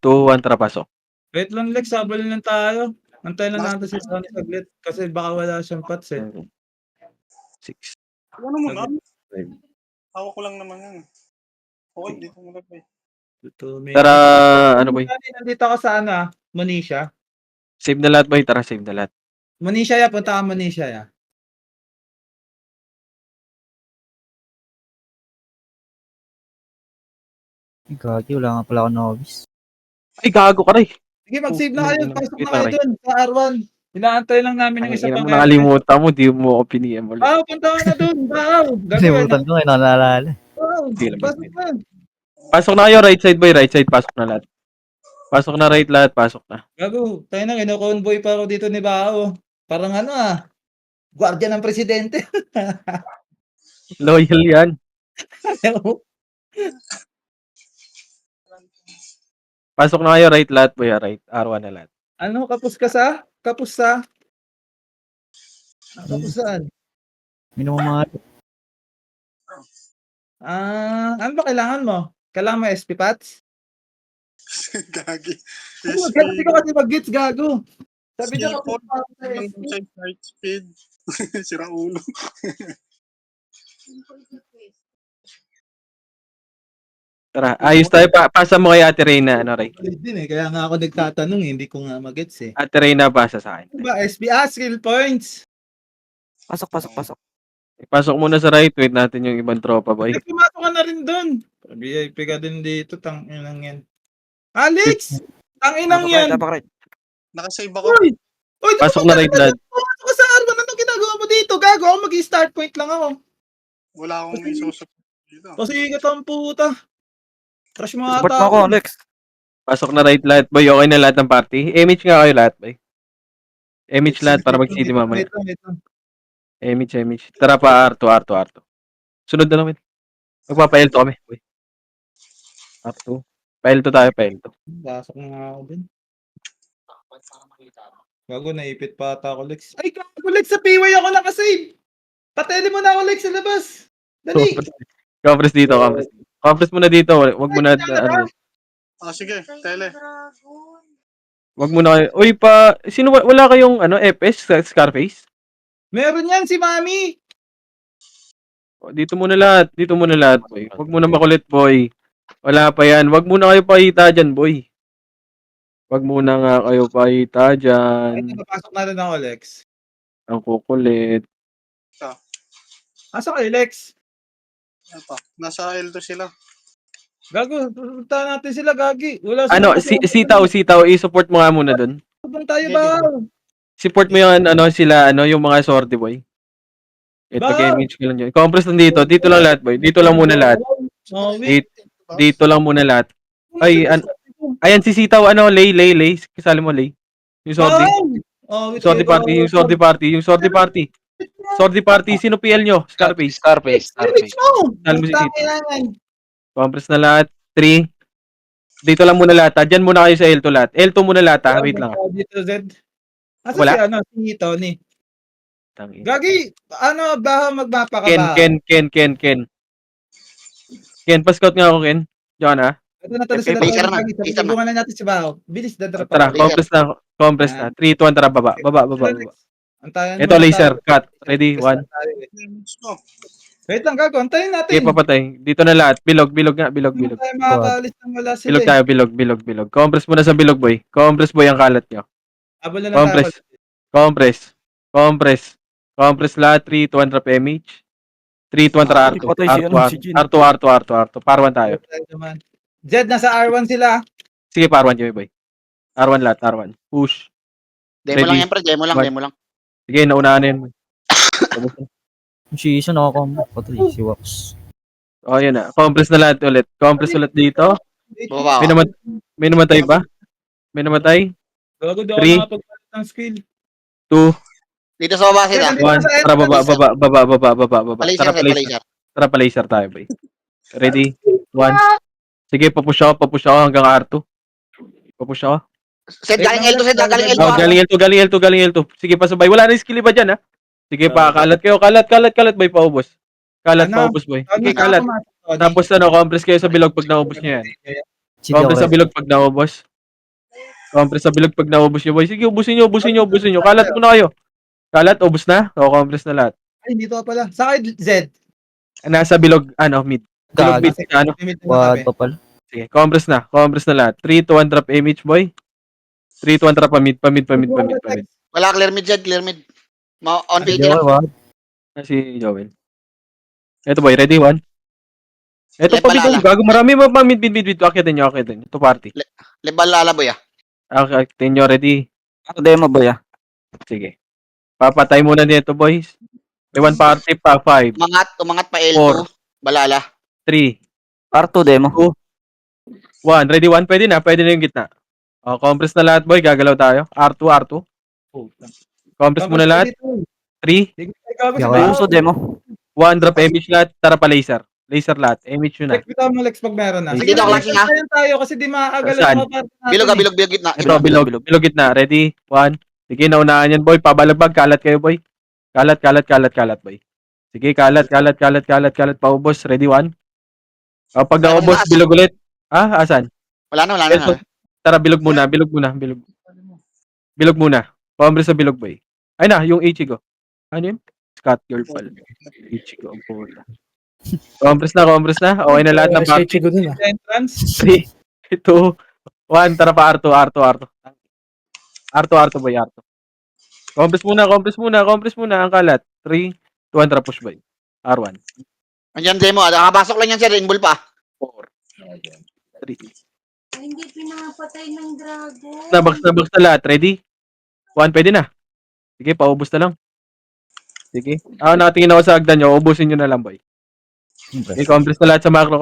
2, 1, tara pasok. Wait lang Lex, habol lang tayo. Antayin lang natin si Last- Sonny saglit kasi baka wala siyang pats eh. 6, Ano mo na? 5. Hawak ko lang naman yan. Okay, dito mo lagay. Tara, ano boy? Nandito ka sa ano, Monisha. Save na lahat boy, tara save na lahat. Monisha ya, punta ka Monisha ya. Gagi, wala nga pala ako novice. Ay, gago ka rin. Sige, mag-save na kayo. Pasok Wait na lang, kayo Ray. dun sa R1. Inaantay lang namin yung Ang isa ina pang mo, nakalimutan mo, di mo ako piniem ulit. Bahaw, punta ka na dun. Bahaw. Kalimutan ko ngayon, naalala. Bahaw. Sige lang, Pasok sige. na. Pasok na kayo, right side boy, right side, pasok na lahat. Pasok na right lahat, pasok na. Gago, tayo na, ino-convoy pa ako dito ni Bahaw. Parang ano gwardiya ng presidente. Loyal yan. Pasok na kayo, right lahat boy, right. R1 na lahat. Ano, kapus ka sa? Kapus sa? Kapus saan? Minumamahal. Ano ba kailangan mo? Kailangan mo SP Pats? Gagi. Hindi ko kasi mag-gets, gago. Sabi niya kapos Speed. pa ako sa SP. Night speed. Sira ulo. Tara, ayos tayo, pasa mo kay Ate Reyna, ano Ray? Din eh, kaya nga ako nagtatanong hindi ko nga mag-gets eh. Ate Reyna, pasa sa akin. Ano ba, SP? Skill points. Pasok. Pasok muna sa right, wait natin yung ibang tropa boy. Eh, pumasok ka na rin dun. VIP ka din dito, tang-inang yan. Alex! Tang-inang yan! Nakasave ako. Uy! Uy, Pasok na right lahat. Pumasok ka sa R1, anong ginagawa mo dito? Gago, ako mag-start point lang ako. Wala akong may susap dito. Pasikat ang puta. Crush mo Support ata mo ako, Alex. Pasok na right lahat boy, okay na lahat ng party. Image nga kayo lahat boy. Image lahat para mag-city mamaya. Wait lang. Image. Tara pa, R2. Sunod na naman. Magpapa-L2 kami. Boy. R2. Pa-L2 tayo, pa-L2. Pasok na nga ako din. Gago, naipit pa ata ako, Lex. Ay, gago, Lex, sa PY ako nakasave. Patele mo na ako, Lex, sa labas. Dali. Compress dito. Compress muna dito. Wag mo na, ano. Sige, tele. Wag mo na kayo. Uy, sino, wala kayong, FS, Scarface? Meron yan si Mami. Dito muna lahat, boy. Wag mo na makulit, boy. Wala pa yan. Wag muna kayo pakita dyan, boy. Wag muna nga kayo pakita dyan. Ay, napapasok na rin ako, Lex. Ang kukulit. Asa kayo, Lex? Ito, nasa L2 sila. Gago, punta natin sila, Gagi. Wala Sitaw, i-support mo nga muna dun. Subang tayo ba? Support mo yung, yung mga sortie, boy. Ito, image ko lang dyan. Compress nandito. Dito lang lahat, boy. Dito lang muna lahat. Dito lang muna lahat. Ay, ayan si Sitaw, Lay. Kasali mo, Lay. Yung sortie. Sortie party. Sortie party. Sino PL nyo? Scarface. Image mo! Kasali mo si Sitaw. Compress na lahat. 3. Dito lang muna lahat. Diyan muna kayo sa L2 lahat. L2 muna lahat, ha? Wait lang. Dito, Z. Asa Wala? si Tony? Gagi, ba magmapa ka ba? Ken, pa-scout nga ako, Ken. Diyan, ha? Ito na tala sila. Sabungan na natin si Bao. Bilis, dadrop Tara, compress na. 3, 2, 1, tara, baba. Ito, laser, cut. Ready, 1. Wait lang, gago. Antayin natin. Okay, papatay. Dito na lahat. Bilog nga. Hindi tayo makakaalis ng wala sila. Bilog tayo, bilog. Compress muna sa bilog, boy. Compress, boy, ang kalat nyo. Abol na lang tayo. Compress lahat. 3, 2, 1, drop image. 3, 2, 1, tara, R2. Parwan tayo. Jed, nasa R1 sila. Sige, Parwan kami, boy. R1 lahat, R1. Push. Demo lang yan, pre. Demo lang. Sige, naunahan na yan. Si Isa nakakombo. Patay, si Wax. O, yun na. Compress na lahat ulit. Compress ulit dito. Baba ako. May namatay ba? May namatay? Gago, di ako 3, nakapagpalit ng skill. 2, Dito sa baba sila. 1. Tara, baba. Tara, pa-laser tayo, boy. Ready? 1. Sige, papush ako hanggang R2. Papush ako. Set, galing L2, set. Galing L2. Oh, galing L2. Sige, pasabay. Wala na skill iba dyan, ha? Sige pa, kalat kayo. Kalat, boy, paubos. Paubos, boy. Sige, kalat. Tapos, compress kayo sa bilog pag naubos nyo yan. Compress sa bilog pag naubos. Compress sa bilog pag naubos nyo, boy. Sige, ubusin nyo. Kalat muna kayo. Kalat, ubos na. O, compress na lahat. Ay, dito ka pala. Sa akin, Z. Nasa bilog, mid. Bilog mid, ano. Mid na Wad kami. pa pala. Sige, compress na lahat. 3 to 1 drop image, boy. 3 to 1 drop pamid. Wala, clear mid, Zed, clear mid. On Hindi PD lang. ako, wad. Si Joel. Eto, boy, ready, 1. Eto, Left pamid, balala. gago. Marami mga mid. Akitin nyo. Ito party. Lebal lalaboy ah. Akitin nyo, ready. Ako demo boy ah. Sige. Papatay muna nito, boys. May 1 party pa. 5, Umangat pa L2. Four. Balala. 3, R2 demo. 1. Ready, 1. Pwede na yung gitna. O, compress na lahat, boy. Gagalaw tayo. R2. Compress muna lahat. 3, Uso demo. 1. Drop image lahat. Tara pa laser. Laser lahat. Image yun na. Lex, bitaw mo Lex pag meron na. Sige, Doc, Lexing, ha? tayo kasi di makakagalaw Saan? sa mga party natin. Bilog gitna. Ito, bilog gitna. Ready? 1. Sige, naunahan yan, boy. Pabalagbag. Kalat kayo, boy. Kalat, boy. Sige, kalat. Paubos. Ready? 1. Pag naubos, bilog ulit. Asan? Wala na. Tara, bilog muna. Bilog muna. Compress sa bilog, boy. Ay na, yung Ichigo. Ano yun? Scott girl pala. Ichigo, ang puta. Compress na. Okay na lahat ng party. Entrance. 3, 2, 1. Tara pa, R2. Boy, R2. Compress muna. Ang kalat. 3, 2, 1. Tara, push, boy. R1. Andiyan demo ah. Nakapasok lang yan sir. Inball pa. 4, 3. Hindi pinapatay ng dragon. Nabox na lahat. Ready? 1, pwede na. Sige, paubos na lang. Sige. Nakatingin ako sa agdan nyo. Ubusin nyo na lang, boy. Okay, compress na lahat sa macro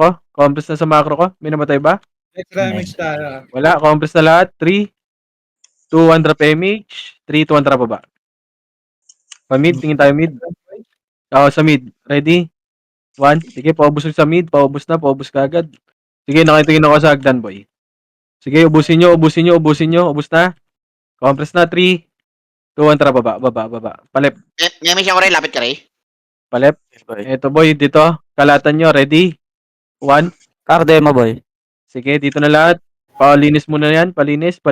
ko. May namatay ba? Lex damage tayo. Wala. Compress na lahat. 3, 2, 1 drop image. 3, 2, 1 drop baba. Pa-mid. Tingin tayo mid. Sa mid. Ready? 1. Sige, paubos sa mid. Paubos ka agad. Sige, nakatingin ako sa agdan, boy. Sige, ubusin nyo. Ubus na. Compress na. 3, 2, 1 drop baba. Palep. May siya ko rin. Lapit ka rin. Palep. Eto, boy. Dito. Kalatan nyo. Ready? 1. R demo boy. Sige, dito na lahat. Palinis muna yan. Palinis.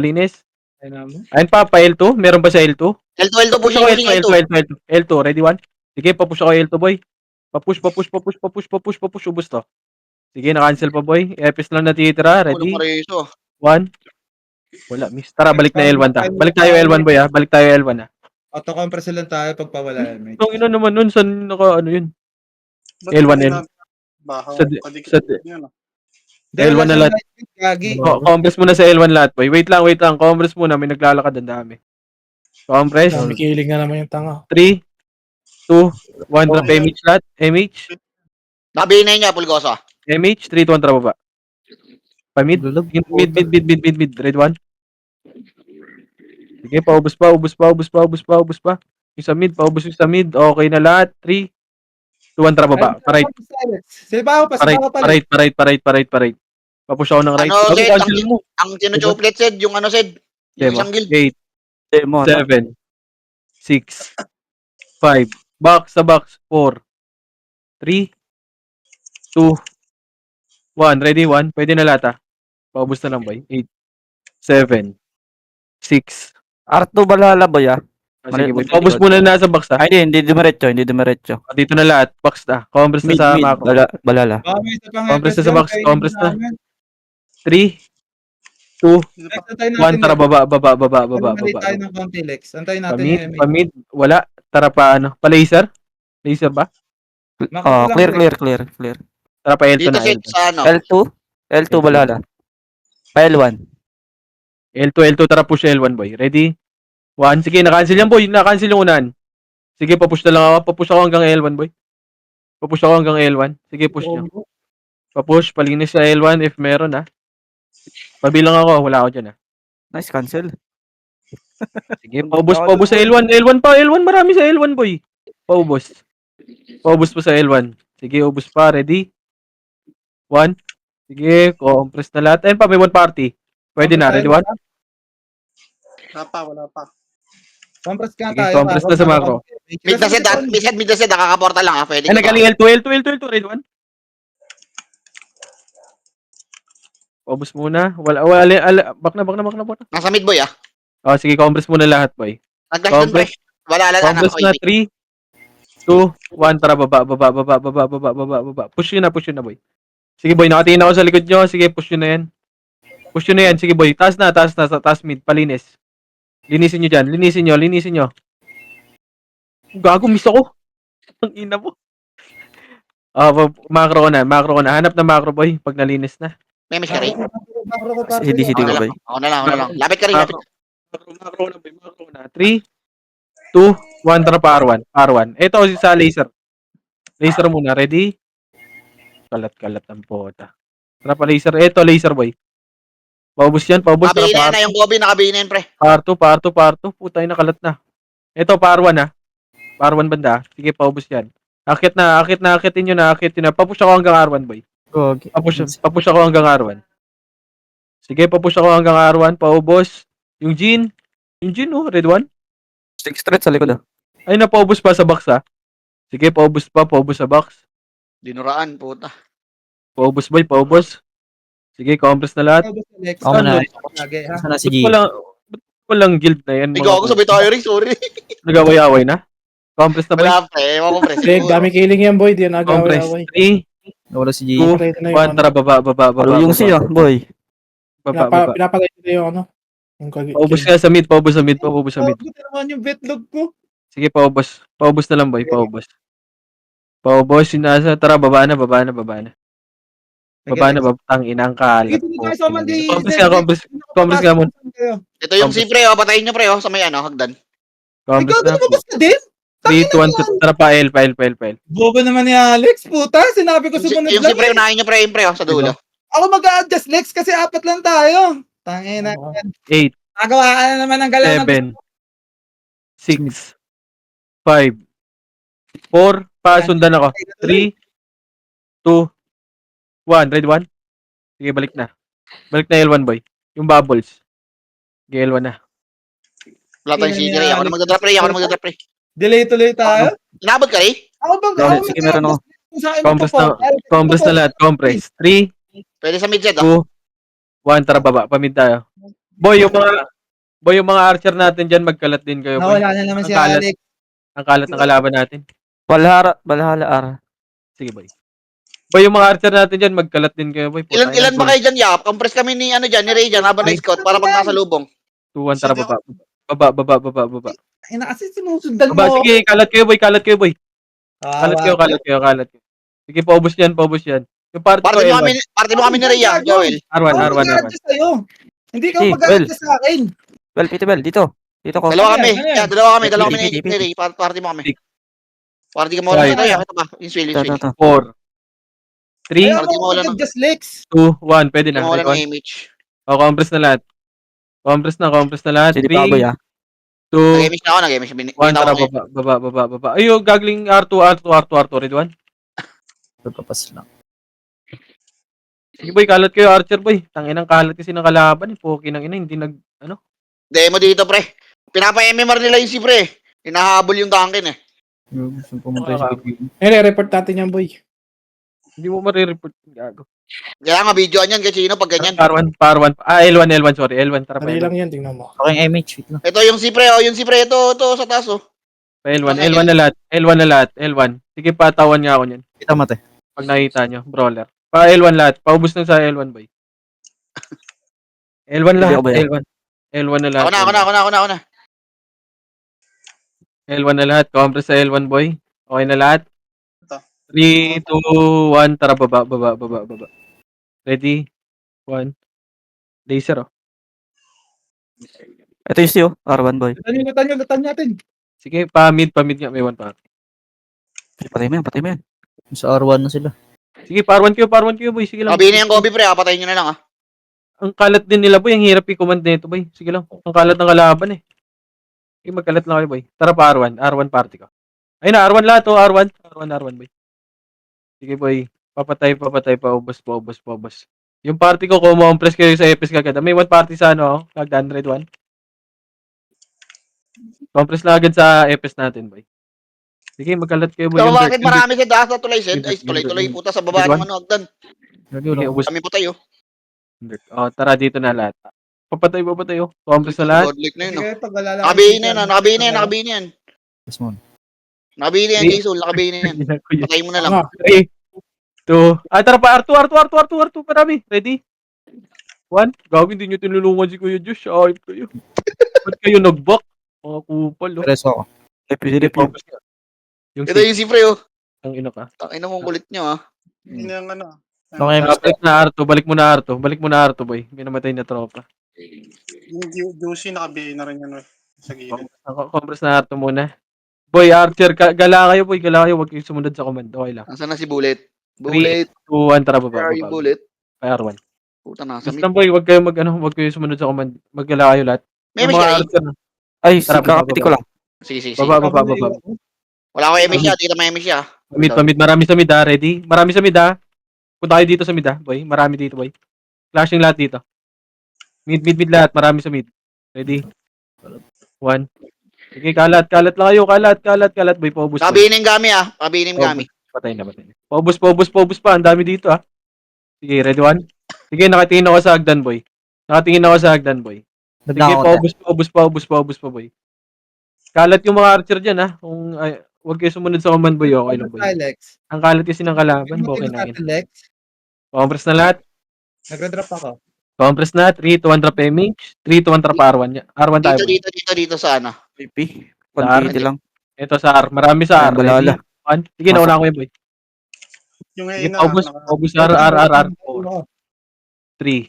Ayun pa L2. Meron ba sa L2? L2 Push pushing ako L2. L2. Ready, 1? Sige, papush ako L2, boy. Papush. Ubus to. Sige, na-cancel pa, boy. Epis lang natitira. Ready? 1. Wala, miss. Tara, balik na L1 ta. Balik tayo L1, boy, ha? Auto-compress lang tayo pag pawala yan. mate. Itong ina naman nun. Saan yun? Ba't L1 hindi L. na- Bahaw, Sa- padikit sa- yun, ah. Dahil L1 wala na siyang lahat. light, Gagi. Compress muna sa L1 lahat, boy. Wait lang. Compress muna. May naglalakad. Ang dami. Compress. Kiling na naman yung tanga. 3, 2, 1. Drop image lahat. Image. Nabinay niya, Pulgoso. 3, 2, 1. Tara baba. Pa-mid. Lulog. Mid. Red 1. Sige, paubos pa. Yung sa mid, paubos yung sa mid. Okay na lahat. 3, 2, 1, tara baba. Parait. Silbaho pa. Parait. Papush ako ng right. Ano, Okay, Zed? cancel mo. Ang sinutuplet Zed, yung ano Zed. Yung isang guild. 8, Demo. 7, 6, 5. Box. 4, 3, 2, 1. Ready, 1. Pwede na lahat, ah. Paubos na lang, boy. 8, 7, 6. R2 balala boy ah. Sige, boy. Paubos muna na sa box, ah. Ay hindi dumiretso. Dito na lahat. Box na. Compress na Mid, sa mid. macro. Balala. Compress na sa box. 3, 2, 1. Tara, baba. Balik tayo ng konti, Lex. Antayin natin yung MA. Pamid. Wala. Tara pa, Pa-laser? Laser ba? Oh, clear. Tara pa, L2 Dito na. Zed sa ano. L2 balala. Pa L1. L2. Tara, push L1, boy. Ready? 1. Sige, na-cancel yan, boy. Na-cancel yung unahan. Sige, papush na lang ako. Papush ako hanggang L1, boy. Sige, push nyo. Papush. Palinis sa L1 if meron, ha. Pabilang ako. Wala ako dyan, ha. Nice cancel. Sige, paubos sa L1. L1, marami sa L1, boy. Paubos pa sa L1. Sige, ubos pa. Ready? 1. Sige, compress na lahat. Ayun pa, may 1 party. Pwede na. Ready, 1? Wala pa. Compress ka Sige, tayo. compress na sa macro. Mid na Zed, nakakaporta lang ah. Pwede Ay, ka pa. nagaling L2. Ready, 1? Paubos muna. Back na. Nasa mid boy ah. Oh, sige, compress muna lahat, boy. Nag-flash doon pre. Compress. Wala lang Compress ako na, ibig. 3, 2, 1, tara, baba. Push yun na, boy. Sige, boy, nakatingin ako sa likod nyo. Sige, push yun na yan. Sige, boy. Taas mid, palinis. Linisin nyo. Gago, miss ako. Ang ina mo. Macro ko na. Hanap na macro, boy, pag nalinis na. May miss ka rin. Macro ko para CD Ako na ko lang. ba? Ako na lang. Lapit ka rin. Lapit. Macro na. 3, 2, 1, tara, R1. Ito, sa laser. Laser muna, ready? Kalat ang pota. Tara pa laser. Ito, laser, boy. Paubos, tara Nakabihin na yan. pa. Yung Gobi nakabihin na yan pre. Parto. Putay na, kalat na. Ito, R1 ha. R1 banda. Sige, paubos yan. Akitin nyo na. Papush ako hanggang R1, boy. Okay. Papush ako hanggang R1. Sige, papush ako hanggang R1. Paubos. Yung Jin, oh, red 1. 6 threats sa likod ah. Ay, napaubos pa sa box, ha. Sige, paubos sa box. Dinuraan puta. Paubos, boy, paubos. Sige, compress na lahat. Ako na. Lagi, ha? Sana si Ba't G. walang guild na yan? Ikaw ako sabay tayo rin. Sorry. Nag-away-away na? Compress na, boy. Wala pa eh. Ewan ko pre. Greg, dami killing yan, boy. Di na Compress. nag-away. 3, Wala si G. 2, 1, tara, baba. Ano yung siya, boy? Baba. Pinapatay nila yung ano. Yung Paubos ka sa mid. Paubos sa mid. Buti naman yung betlog ko. Sige, paubos. Paubos na lang, boy. Paubos, sinasa. Tara, baba na. Tangina ang kalat. Dito tayo sa Monday. Compress ka muna. Ito yung si pre. Patayin nyo pre. Sa may ano. Hagdan. Compress Ikaw, na. lumabas ka din? 3, 2, 1, tara pa, L. Bobo naman ni Alex, puta. Sinabi ko sumunod Yung si lang. pre. Unahin nyo pre. Yung pre. Sa dulo. Ako mag-a-adjust Lex kasi 4 lang tayo. Tangina. 8, Nagawa ka na naman ng galaw ng 7, 6, 5, 4, pasundan ako. 3, 2, 1. Red 1. Sige, balik na L1, boy. Yung bubbles. Sige, L1 na. Wala tayong CD rin. Ako na magdadrop pre. Delay tuloy tayo. Inabot ka rin? Ako bang Sige, meron ako. Compress na lahat. Compress. 3, Pwede sa midset 2, 1. Tara, baba. Pamid tayo. Boy, yung mga archer natin dyan, magkalat din kayo. Boy. Nawala na naman si Ang kalat. Alex. Ang kalat ng kalaban natin. Valhalla R. Sige, boy. Boy, yung mga archer natin dyan, magkalat din kayo, boy. Ilan ba kayo dyan, Yap? Compress kami ni Ray dyan habang na-scout para pag nasa lubong. 2, 1, tara, baba. Baba. Ina kasi sinusundan Baba, mo. sige, kalat kayo, boy. Kalat kayo. Kalat Kalat. Sige, paubos yan. Yung party ko, Party mo kami ni Ray, Joel. R1. sa'yo. Hindi ka Si, mag-a-adjust sa akin. Well, dito ko. Dalawa kami. Ano yan? Yeah, dalawa kami ni Pipi. Ray. Party mo kami. Six. Party ka mo lang Five. ito. Ito ba? Yung swili. Ito. 4, 3, Ayaw Party mo mo wala mag-adjust Lex. 2, 1. Pwede na. Yung wala Red ng 1. image. Compress na lahat. Compress na lahat. Si Baboy 3, ah. 2, Nag-image na ako. 1. Tara, baba. Ayo, gagling R2. Red 1. Pagpapas lang. Sige, boy, kalat kayo, archer, boy. Tanginang kalat kasi ng kalaban. Poki ng ina, hindi Demo dito, pre. Pinapa-MMR nila yung si pre. Hinahabol yung Duncan eh. Gusto pumunta sa report natin yan, boy. Hindi mo marireport. Gago. Kaya nga, videoan yan kasi pag ganyan. Par1. L1, sorry. L1, tara pa Mali L1. lang yan, tingnan mo. Okay, image. Wait lang. Ito yung si pre, ito sa taas oh. Pa L1 na lahat. L1. Sige, patawan nga ako niyan. Kita mate. Pag nakita nyo, brawler. Pa L1 lahat. Paubos na sa L1, boy. L1 lahat. Hindi ako ba yan? L1 na lahat. Ako na. L1 na lahat. Compress sa L1, boy. Okay na lahat. Ito. 3, 2, 1. Tara, baba. Ready? 1. Laser, oh. Ito yung siyo. R1 boy. Latan natin. Sige, pa-mid nga. May 1 pa. Patay mo yan. Sa R1 na sila. Sige, par1 kayo, boy. Sige lang. Sabihin na yung Gobi pre, patayin nyo na lang ah. Ang kalat din nila, boy. Ang hirap i-command nito, boy. Sige lang. Ang kalat ng kalaban, eh. Sige, magkalat lang kayo, boy. Tara pa, R1 party ko. Ayun na, R1 lahat, oh. R1, boy. Sige, boy. Papatay, paubos. Yung party ko, kumompress kayo sa EPS kagad. May 1 party sa ano, kagdan, red 1. Compress lang agad sa EPS natin, boy. Sige, magkalat kayo, boy. Pero Yung bakit dirt. marami sa taas na tulay, Sed? Ay, Yung dirt. tuloy puta sa baba ng ano, Agdan. Sige, ubos. Kami po tayo. Tara dito na lahat. Papatay. Compress na lahat. Godlike na yun, Sige, oh. pag wala lang Nakabihin na yun, ah. Nakabihin na yan. Yes, mo. Nakabihin na yan, Three. Jason. Nakabihin na yan. Patay mo na lang. Tama. 3, 2, tara pa, R2, marami. Ready? 1, gawin din nyo tinulungan si Kuya Josh. Ayop kayo. Ba't kayo nag-back? Mga kupal, oh. Preso ako. Sige, focus nga. Yung Ito yung si Pre, oh. ang ino ka. Tangin na mong kulit nyo, ah. Hindi na yung ano. Okay, Balik mo na R2, boy. May namatay na tropa. Yung Juicy nakabihin na rin yan, sa gilid. Compress na R2 muna. Boy, Archer, gala kayo, boy. Gala kayo. Huwag kayo sumunod sa command. Okay lang. Nasaan na si Bullet? Bullet. 2, 1, tara, baba. Where are you, Bullet? R1. Puta, nasa mid. Basta, boy, huwag kayo sumunod sa command. Maggala kayo lahat. May Yung MH mga ka, Archer, Ay, Tara, kakapiti ko lang. Sige. baba. Wala ko MH siya. Dito may MH siya. Pamid. Marami sa mid, ha. Ready? Marami sa mid, ha. Punta kayo dito sa mid, ha, boy. Marami dito, boy. Flashing lahat dito. Mid lahat. Marami sa mid. Ready? 1. Sige, kalat lang kayo. Kalat, boy. Paubos. Nakabihin na yung Gami, ah. Nakabihin na yung Gami. Patay na. Paubos pa. Ang dami dito, ha. Sige, ready 1. Sige, nakatingin ako sa hagdan, boy. Sige, paubos pa, boy. Kalat yung mga archer dyan, ha. Kung huwag kayo sumunod sa command, boy. Okay lang, boy. Lex. Ang kalat kasi ng kalaban, okay na yun. Lex. Compress na lahat. Nagre-drop ako. Compress na. 3, 2, 1, drop image. 3, 2, 1, drop R1. R1 tayo. Dito sa ano. PP. Sa R. 180 lang. Ito sa R. Marami sa R. Balala. Ready? 1. Sige, nauna ko yun, boy. Yung Sige, ngayon na. paubos R. 3.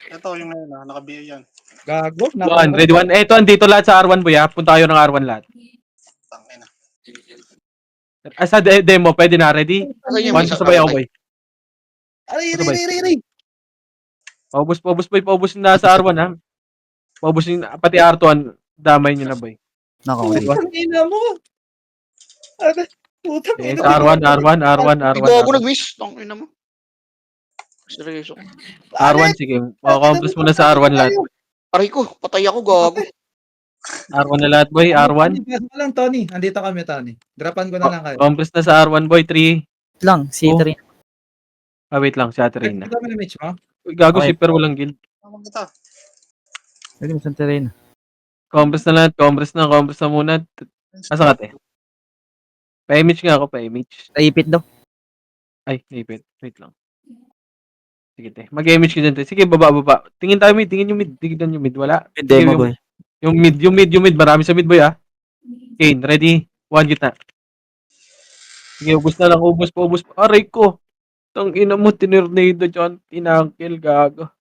Ito, yung ngayon na. Nakabihin yan. Gago. 1. Ready 1. Ito, andito lahat sa R1, boy, ha. Punta kayo ng R1 lahat. Tangin na. Sa demo, pwede na. Ready? Asan yung 1, sabay ako, boy. Aray. Paubos, boy. Paubos na sa R1, ha. Paubos yung, pati R2, damay nyo na, boy. Nako. Ang ina mo. Putang Okay, ina sa mo. Hindi ko ako nag-wish. Tangin na mo. Seryoso. R1, sige. Compress mo na sa R1 lahat. Aray ko. Patay ako, gago. R1 na lahat, boy. R1. Gas mo lang, Tony. Andito kami, Tony. Dropan ko na lang kayo. Compress na sa R1, boy. 3. Lang, si Oh. Trin. Wait lang. Si Ate Reyna. Ito mo na Mitch mo. Uy, gago, Okay. shipper, walang guild. Tawag kita. Pwede mo sa Trin. Compress na lahat. Compress na muna. Asa ka, te? Pa-image nga ako, pa-image. Taipit daw. Ay, naipit. Wait lang. Sige, te. Mag-image ka dyan, te. Sige, baba. Tingin tayo mid. Tingin yung mid. Wala. Demo, boy. Yung mid. Marami sa mid, boy, ah. Kane, ready? 1 gitna. Sige, ubos na lang. Ubos pa. Aray ko. Tang ina mo, tinirnado dyan. Tinangkil, gago.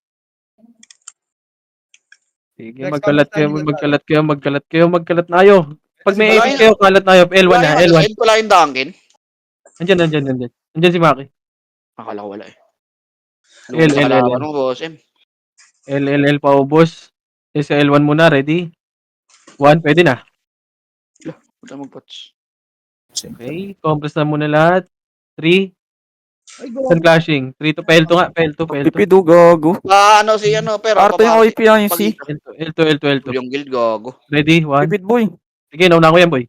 Sige, Next, magkalat kayo. Magkalat na kayo. Pag may Wala epic kayo, kalat na kayo. L1 na, L1. Wala yung Dunkin. Andyan. Andyan si Maki. Akala ko wala eh. L. Ano, boss? L, paubos. Sa L1 muna, ready? 1, pwede na. Puta mag-patch. Okay, compress na muna lahat. 3, Ay, gago. saan clashing? 3 to, P2 nga, P2. Pipido, gago. Ano si ano, pero Arto yung OIP yan, yung C. L2. Yung guild, gago. Ready? 1. Pipit, boy. Sige, nauna ko yan, boy.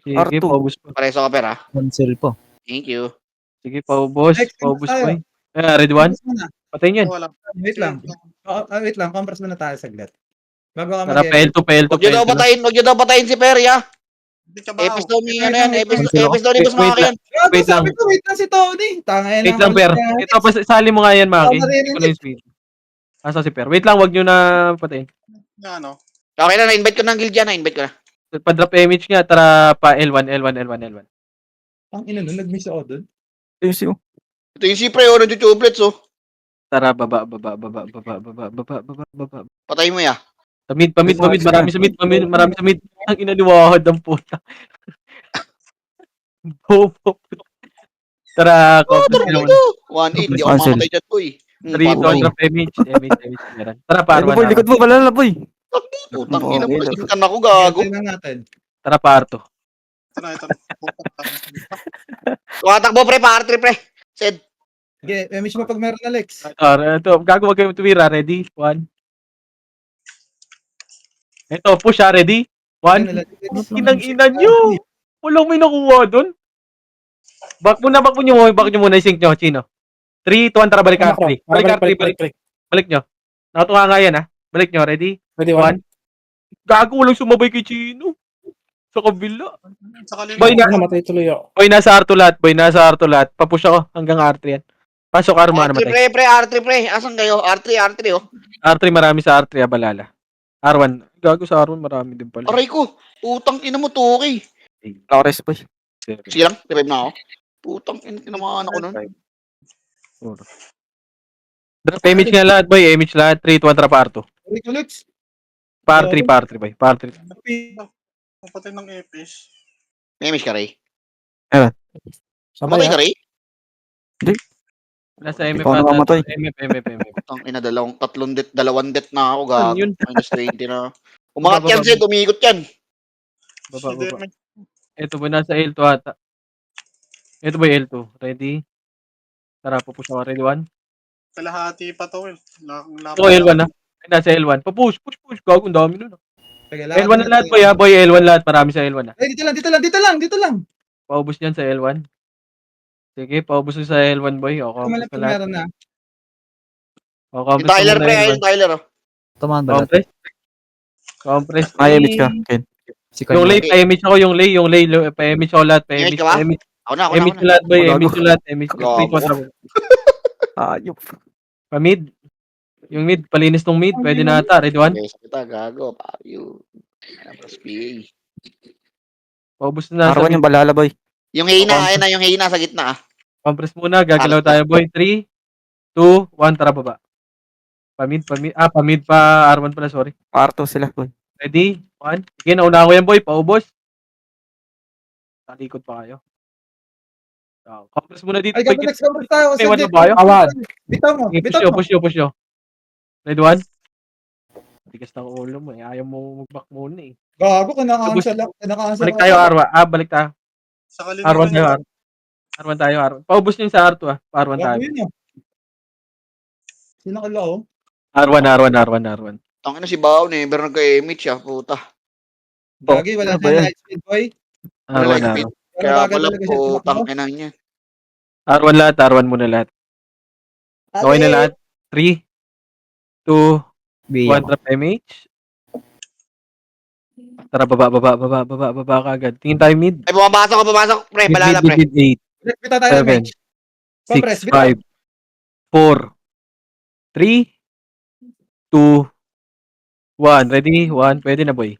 Sige, R2. paubos pa. Pareso ka, pera. Cancel po. Thank you. Sige, paubos. Next, Paubos, tayo. boy. Ready, 1? Compress muna. Patayin yan. Wala. Wait lang. Wait lang. Compress muna tayo saglit. Bago ka Tara, mag-edit. P2. Huwag nyo daw patayin si Per, ya. Hindi ka ba? Epis daw ni, ano yan, Epis Wait daw ni Boss Maki yan. Gago, Wait lang. sabi ko, wait lang si Tony. Tangay Wait lang, Per. Ito, sali mo nga yan, Maki. Hindi ko na yung speed. Asa si Per? Wait lang, wag nyo na patayin. Na ano? Okay na, na-invite ko ng guild dyan, na-invite ko na. Pa-drop image nga, tara pa L1. Ang ina nun, nag-miss ako dun. Ayun siyo. Ito yung si Pre, nag-chublets, oh. Tara, baba. Patay mo, ya. Pamid, marami sa mid. Ang inaliwahod ng puta. Bobo. Tara, compress ka naman. 1-8, di ako Cancel. mamatay dyan, boy. 3, 2, drop image. Meron. Tara, pa Ano, boy, R1. likod mo, balala, boy. Putang ina mo, nasintan ako, gago. Tingnan natin. Tara, pa R2. Ito na. Tumatakbo, pre, pa-R3, pre. Sed. Sige, miss mo pag meron, Alex. Ito, gago, wag kayo tumira. Ready? 1. Ito, push, ready? 1. Inang-ina nyo! Walang may nakuha doon. Back nyo muna, i-sync nyo, Chino. 3, 2, 1, tara, balik ka. Balik. Balik nyo. Nakatuwa nga yan, ha? Balik nyo. Ready? Pwede One. 1. Gago, walang sumabay kay Chino. Sa kabila. Sa kalina. Boy, Namatay tuloy ako. Boy, nasa R2 lahat. Boy, nasa R2 lahat. Papush ako hanggang R3 yan. Pasok Arma R3 namatay. pre, R3 pre. Asan kayo? R3 oh. R3 marami sa R3, Balala. R1. Gago sa R1 marami din pala. Aray ko. Putang ina mo, 2K. Flores, boy. Sige lang, revive na ako. Putang ina, tinamaan ako nun. Drop image nga lahat, boy. Image lahat. 3, 2, 1, trap R2. Lex. Par 3, boy. Par 3. Napatay ng Epis. May miss ka, Ray. Sabay Matay ka, ha. Ray? Nasa MF Ikaw na ata. mamatay. MF. Putang ina, dalawang det na ako, gago. Yun. Minus 20 na. Umangat yan, Baba. Zed. Umikot yan. Baba. Hindi, Ito boy, nasa L2 ata. Ito boy, L2. Ready? Tara, pupush ako. Ready, 1. kalahati pa to eh. Oh, L1 na. Ay, nasa L1. Push. Gago, ang dami nun. Sige, L1 na lahat, boy, ha? Boy, L1 lahat. Marami sa L1, ha? Ay, dito lang. Paubos niyan sa L1. Sige, paubos nyo sa L1, boy. O, compress Malapit na lahat. meron na. O, Si compress Tyler, na pre. L1. Ayun, Tyler, oh. Tumahan ba lahat? Compress. Ay, image ka, Ken. Si Yung Kanye. lay, pa-image ako. Yung lay, pa-image ako lahat. Image ka ba? Ako na. Image ko lahat, boy. Gago. Image ko lahat. Image ko. Gago. Ayop. Pa-mid. Yung mid, palinis tong mid. Pwede na ata. Ready, 1. Okay, kita, gago. Payo. Tapos PA. Paubos na sa R1 mid. yung balala, boy. Yung hina, ayun na yung hina sa gitna, ah. Compress muna. Gagalaw tayo, boy. 3, 2, 1. Tara, baba. Pa-mid. Pa-mid pa. R1 pala, sorry. R2 sila, boy. Ready? 1. Sige, nauna ko yan, boy. Paubos. Talikod pa kayo. Compress muna dito. Ay, boy. gago, Lex, compress tayo. May one Sige, na ba kayo? Awad. Bitaw mo. Sige, push nyo. Ready, 1. Tigas ng ulo mo, eh. Ayaw mo mag-back muna, eh. Gago, kinakansel lang. Balik tayo, R1. Balik tayo. Sa kalina. R1 tayo, R1 tayo, R1. Paubos nyo yung sa R2, R1 tayo. Gago yun, ah. Sino kala, oh? R1. Tangina si Bao, never nagka-image, ah. Puta. Gagi, wala ano ba na yan? light speed, boy. R1. Kaya Bagal pala talaga siya po, tumakbo. tangina niya. R1 lahat, R1 muna lahat. Okay na lahat. 3, 2, 1, trap image. Tara, baba ka agad. Tingin tayo mid. Ay, bumabasok. Pre, balala, pre. Mid, 8, Lex, bitaw tayo, 7, mage. Compress, 6, bitaw. 5, 4, 3, 2, 1. Ready? 1. Pwede na, boy.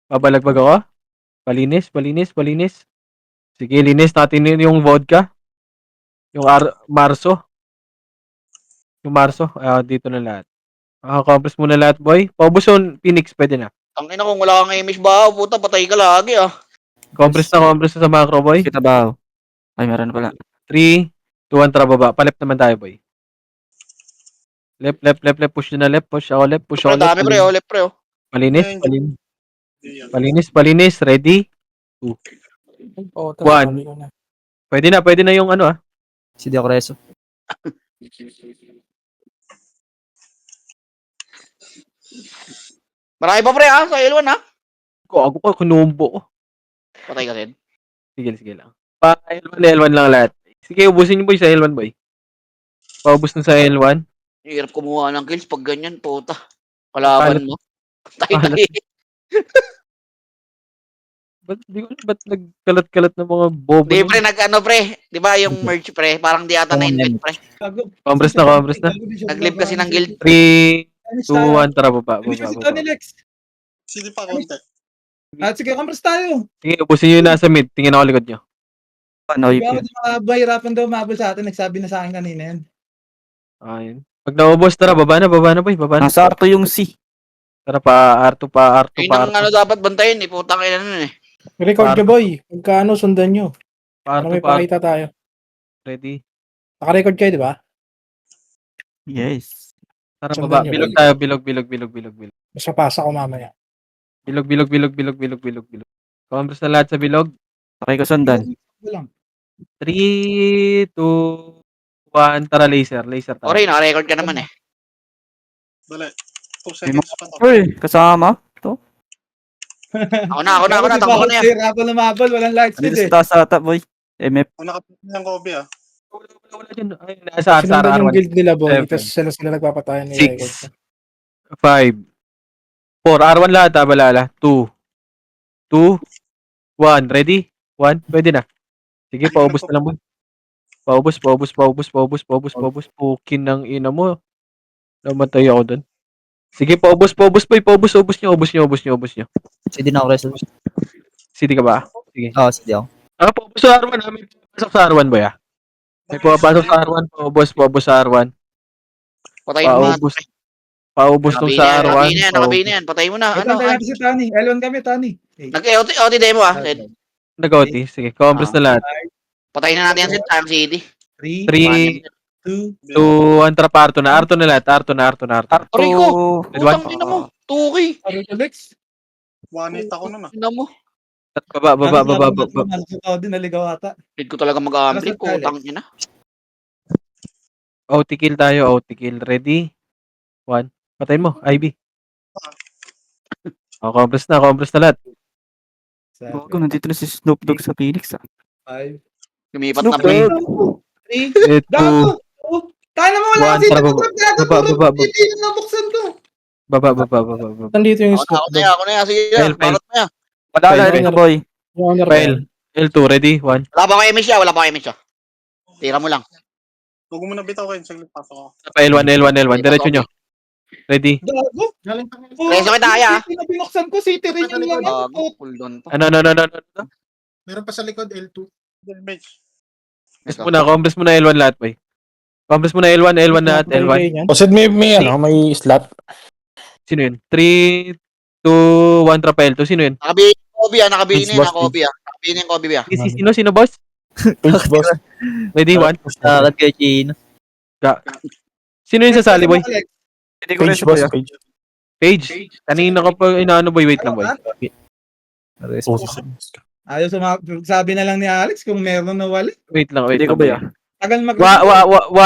Babalagbag ako. Palinis. Sige, linis natin yung vodka. Yung Marso. Dito na lahat. Compress muna lahat, boy. Paubos yung Phoenix, pwede na. Tangina, kung wala kang image Bao, puta, patay ka lagi, ah. Compress na sa macro, boy. Kita ba? Ay, meron na pala. 3, 2, 1, tara baba. Palep naman tayo, boy. Left. Push nyo na left. Push ako left. Pre, dami, pre, oh. Left, pre, oh. Palinis. Ready? Oo, One. sabi ko na. Pwede na yung ano, ah. Si Diocreso. Marami pa, pre, ah. Sa L1, ah. Ako kinumbo ko. Patay ka din. Sige lang. L1 lang lahat. Sige, ubusin nyo, boy, sa L1, boy. Paubos na sa L1. Hirap kumuha ng kills pag ganyan, puta. Kalaban mo. Tay. Ba't nagkalat-kalat ng mga bobo? Di, pre, nag-ano, pre. Di ba yung merge, pre? Parang di ata na-invite, pre. Gago. Compress na. Nag-live kasi ng guild. 3, 2, 1, tara baba. Hindi kasi Tony Lex. Sige pa konti. Sige, compress tayo. Sige, ubusin nyo yung nasa mid. Tingin ako likod nyo. Ano Di yun? ba ako mahirapan daw umabol sa atin. Nagsabi na sa akin kanina yan. Ayun. Pag naubos, tara, baba na, boy. Baba na. Nasa R2 yung C. Tara, pa R2. Yun ang ano dapat bantayin, eh. Putang ina nun, eh. Record ka, boy. Pagka ano, sundan nyo. Para may Pa R2. pakita tayo. Ready? Naka-record kayo, di ba? Yes. Tara, Sundan baba. nyo, Bilog boy. tayo. Bilog. Mas mapasa ko mamaya. Bilog. Compress na lahat sa bilog. Okay ko sundan. Walang. 3, 2, 1. Tara, laser tayo. Okay, naka-record ka naman, eh. Bale. 2 seconds pa to. Uy, kasama. Ako na. Takbo ko na yan. Hirapan umabol. Walang light speed, Andito eh. sa taas ata, boy. MF. Ang nakapit ng Kobe ah. Wala dyan. Ay, nasa Sinundan yung R1. guild nila, boy. 7, Tapos sila nagpapatayan ni Record. 6, 5, 4. R1 lahat ha, balala. 2, 2, 1. Ready? 1. Pwede na. Sige, paubos na lang mo. Paubos. Pukin ng ina mo. Namatay ako dun. Sige, paubos, boy. Paubos nyo. CD na ako, Res. CD ka ba? Sige. Oo, CD ako. Paubos sa R1 ha. May papasok sa R1 ba ya? May pumapasok sa R1. Paubos sa R1. Patayin mo na. Paubos nung sa R1. Nakabay na yan. Patayin mo na. Ito, Ano? tayo natin si Tani. L1 kami, Tani. Nag-OT demo ah. Red. Nag-OT. Sige, compress na lahat. Patayin na natin yan sa time CD. 3, 3, 2, 2, 1, trap, Arto na. Arto na lahat. Arto na. Rico! Edwan? Putang ina mo. Tuki. Lex. One hit ako nun ah. Ina mo. Baba. Ikaw din, naligaw ata. Need ko talaga mag-aambling. Nasa Alex. Putang ina. OT kill tayo. OT kill. Ready? 1. Patay mo. IB. Compress na lahat. Bago, nandito na si Snoop Dogg sa Phoenix, ah. 5, Lumipat Snoop na play. Dogg. 3, Gago! Tayo naman wala One, kasi tara, baba. Hindi yung nabuksan to. Baba. Nandito yung Ako Snoop na Dogg. ako na yan. Sige Fail, yan. fail. Barot mo yan. Padala, Fail, Rico boy. Yung honor Fail. L2. Ready? 1. Wala pa kayo miss siya. Tira mo lang. Huwag mo na bitaw kayo. Saglit pasok ako. L1. Diretso nyo. Ready? Gago! Preso kita kaya. City na binuksan ko, City rin yung lang. Gago. Cool down pa. Ano? Meron pa sa likod, L2. Damage. Compress mo na L1 lahat, boy. Compress mo na L1 lahat. L1. O, said may slot. Sino yun? 3, 2, 1, trap L2. Sino yun? Nakabihin yung Kobe ah. Nakabihin Thanks, yun boss. ang Kobe ah. Nakabihin yung Kobe ah. Sino, boss? Page boss. Ready? 1. Agad kay Chino. Sino yung sasali, boy? Hindi ko Page Res boss. boy. Page. Page. Kanina ka pa inaano, boy. Wait lang, boy. Res Oh, boy. Ayos, sabi na lang ni Alex kung meron na wala. Wait lang, Hindi ko boy. ba yan? Tagal mag-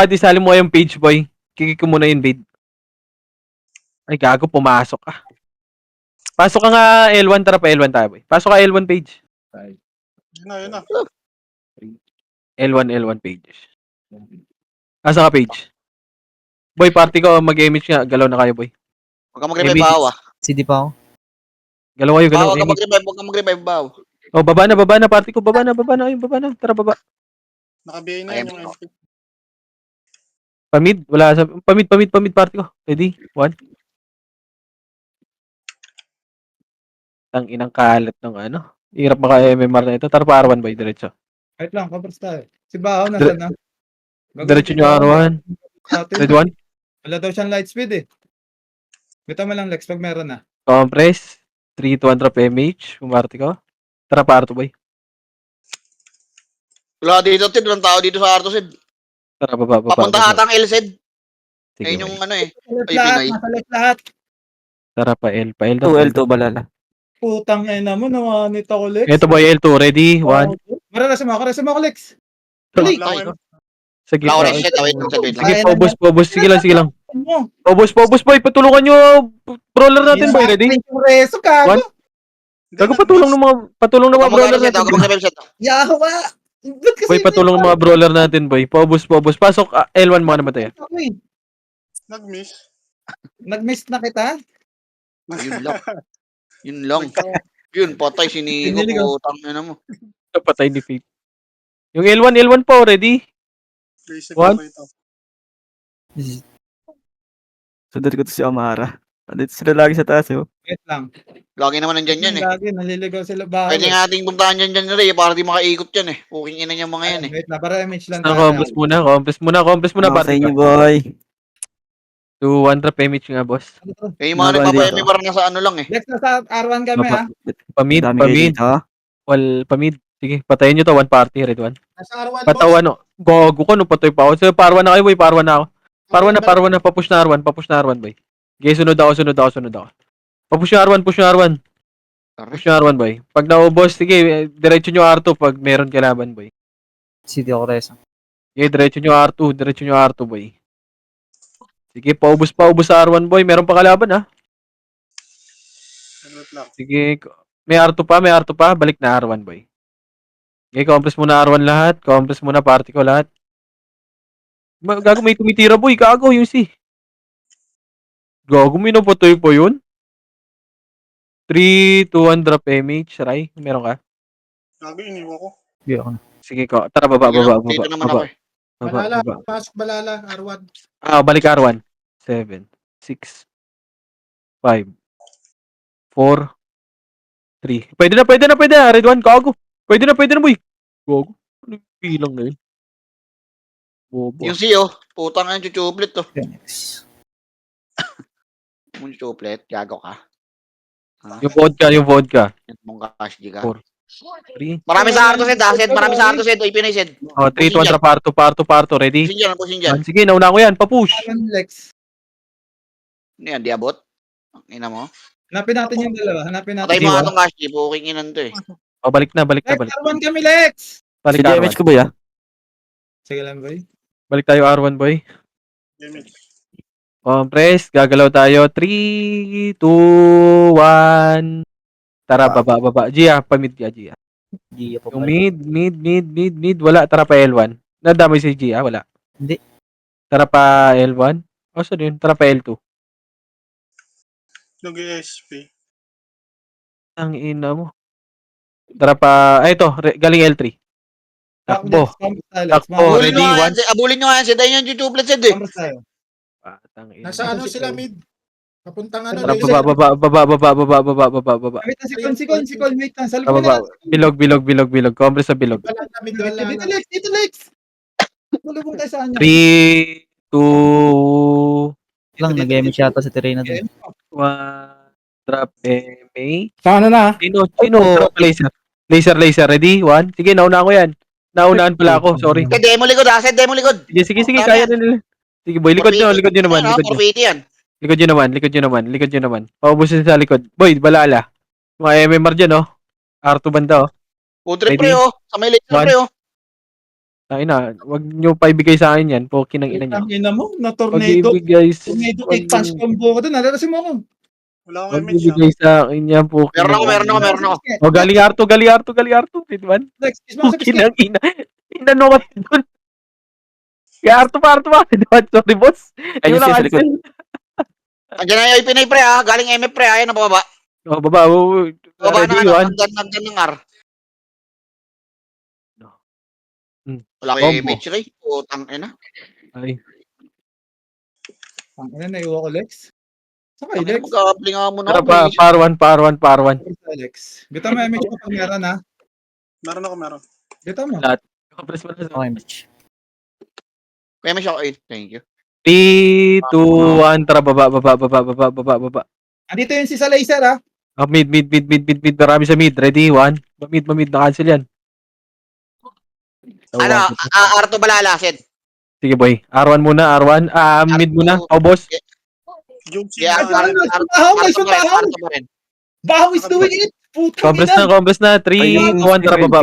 Di sali mo yung page, boy. Kikik ko muna invade. Ay, gago, pumasok ka. Pasok ka nga L1, tara pa L1 tayo, boy. Pasok ka L1 page. Yun na. L1 pages. Asa ka page? Boy, party ko, mag-image nga. Galaw na kayo, boy. Huwag ka mag-revive bawa. CD pa ako. Galaw kayo, galaw. Huwag ka Image. mag-revive. Huwag ka mag-revive bawa. Oh, baba na, party ko. Baba na. Tara, baba. Nakabihin na Ayan, yun yung oh. MP. Pamid, wala sa... Pamid, party ko. Ready? 1. Ang inang kalat ng ano. Hirap maka-MMR na ito. Tara pa R1, boy. Diretso. Wait lang, kapras tayo. Si Bao, nasa na? Diretso nyo R1. Ready, 1. Wala daw siyang light speed eh. Bita mo lang Lex pag meron na. Compress. 3 to 1 drop MH. Pumarty ko. Tara pa R2, boy. Wala dito, Tid. Walang tao dito sa Arto, Sid. Tara, baba. Papunta ata ang L-Sid. Sige, Ayun yung boy. ano eh. Ay, Lahat, Pinay. nasa left lahat. Tara pa L. Pa L. 2L2 balala. Putang ina mo, nawanit ako Lex. Ito, boy. L2. Ready? 1. Mararasa mo ako Lex. Tuloy. Wala ko yun. Sige, Wala ko rin shit. Wait lang. sige, paubos. Sige lang. Ano? Paubos, boy. Patulungan nyo. Brawler natin, boy. Ready? Reso ka. One. Gago, patulong ng mga brawler natin. Huwag ka mag-revive shit. Yawa. Ba't kasi Boy, patulong ng mga brawler natin, boy. Paubos. Pasok, L1 mo naman tayo. ako eh. Nag-miss. Nag-miss na kita? Yun lang. Yun, patay si Nico. Piniligaw. Putang ina mo. Napatay ni Fate. Yung L1 po, ready? Basic One. ko ito. Sundan ko to si Amara. Nandito sila lagi sa taas, oh. Wait lang. Lagi naman nandyan yan eh. Lagi, naliligaw sila bahay. Pwede nga ating puntahan dyan Ray, para di makaikot yan eh. Puking ina niya mga yan eh. Wait lang, para image lang Compress muna. Compress muna, Mga sa party inyo, ko. boy. 2-1 drop image nga, boss. Eh, yung mga Mga nagpapa-MB dito. parang nasa ano lang eh. Lex, nasa R1 kami ha. Pamid. Dami kayo dito, ha? Pamid. Sige, patayin nyo to. 1 party, red 1. Nasa R1, Patawan, no. Gogo ko, no. Patay pa ako. So, parwan na kayo, boy. Parwan na ako. Parwan na. Papush na R1, boy. Okay, sunod ako. Papush yung R1. Push yung R1, boy. Pag naubos, sige, diretso nyo R2 pag meron kalaban, boy. CD ako, Res. Okay, diretso nyo R2, boy. Sige, paubos sa R1, boy. Meron pa kalaban, ha. Saglit lang. Sige, may R2 pa. Balik na R1, boy. Okay, compress muna R1 lahat. Compress muna party ko lahat. Gago may tumitira boy, gago yung si. Gago may napatay pa yun. 3, 2, 1 drop MH, Rai. Meron ka? Gago, iniwan ko. Hindi ako na. Sige ko. Tara, baba. Dito naman ako eh. Balala, Baba. pasok balala, R1. Balik R1. 7, 6, 5, 4, 3. Pwede na. Red 1, gago. Pwede na, boy. Gago. Ano yung bilang na yun? Bobo. Yung CEO, putang ang chuchuplet to. Phoenix. Yung chuchuplet, gago ka. Ha? Yung vodka. Yan mong cash, di ka. 4, 3. Marami sa Arto Sed, marami sa Arto Sed. Oy, Pinay Sed. 3, 2, 1 drop parto. Ready? Pusin dyan. Sige, nauna ko yan. Papush. Lex. Ano yan, diabot? Ang ina mo. Hanapin natin yung dalawa. Hanapin natin. Patay mo nga itong cash, di puking inan to eh. Balik na. Lex, R1 kami, Lex! Balik Si damage R1. ko ba ya? Sige lang, boy. Balik tayo R1, boy. Damage. Compress, gagalaw tayo. 3, 2, 1. Tara, baba. Gia, pamid ka, Gia. Gia pa Yung pala. mid. Wala, tara pa L1. Nadamay si Gia, wala. Hindi. Tara pa L1. Saan yun? Tara pa L2. Nag-ESP. Ang ina mo. Tara pa, ito, galing L3. Takbo. Takbo, ready, one. Abulin nyo nga yan, Sed. Ayun yung chuchuplet, Sed eh. Patang ina. Nasa ano sila mid? Papuntang ano, Tara, laser. baba. Wait na, si Con, wait na. Sa Baba. Bilog. Compress sa bilog. Balala, mid, balala. Dito, Lex! Tulubong tayo sa kanya. 3, 2, Lang, nag-damage yata si Terena dun. 1. Drop MA. Sa ano na? Sino? Drop laser. Laser. Ready? 1. Sige, nauna ko yan. Naunahan pala ako. Sorry. Sed, demo likod ha, Sed, demo likod. Sige. Kaya na nila. Sige, boy. Likod nyo naman. Likod nyo naman. Paubusin sa likod. Boy, balala. Mga MMR dyan, oh. R2 banda, oh. Putrid Ready? pre oh. Sa may laser One. pre oh. Ina, wag nyo pa ibigay sa akin yan. Poki ng ina nyo. Ang ina mo, na Wag tornado. ibigay Tornado kick punch combo ko doon. Nalalasin mo ako. Wala akong Wag image na. ibigay sa akin yan. Poki Meron ako. O, galing R2. Pwede man? Lex, isma sa Poki biscuit. ng ina. Inano ka doon. Kaya R2 pa. Sorry, boss. Ayun Ayun siya lang, sa likod. cancel. Andiyan na yung Pinay pre ha. Galing MF pre ha. Ayan na bababa. O, baba. Bababa Ready, na 1. Nagdan ng R. Wala Combo. kayo image ray. Putang ina. Ay. Ang ina, naiwa ko, Lex. Saka, Ang Lex. mag-a-apply nga muna Tara ako. pa, par 1. Lex. Bita mo, image mo pag meron, ha? Meron. Bita mo. Compress mo na. Okay, match. Kaya may siya ako. Thank you. 3, 2, 1. Tara, baba. Andito yung si sa laser, ha? Mid. Marami sa mid. Ready? 1. Mamid. Na-cancel yan. Ano? R2 balala, Sed. Sige, boy. R1 muna, R1. Mid muna. O, boss. Yung Yeah, sila. R2 pa rin. Bahaw is doing it! Putang Compress na. 3, 2, 1. Tara, baba.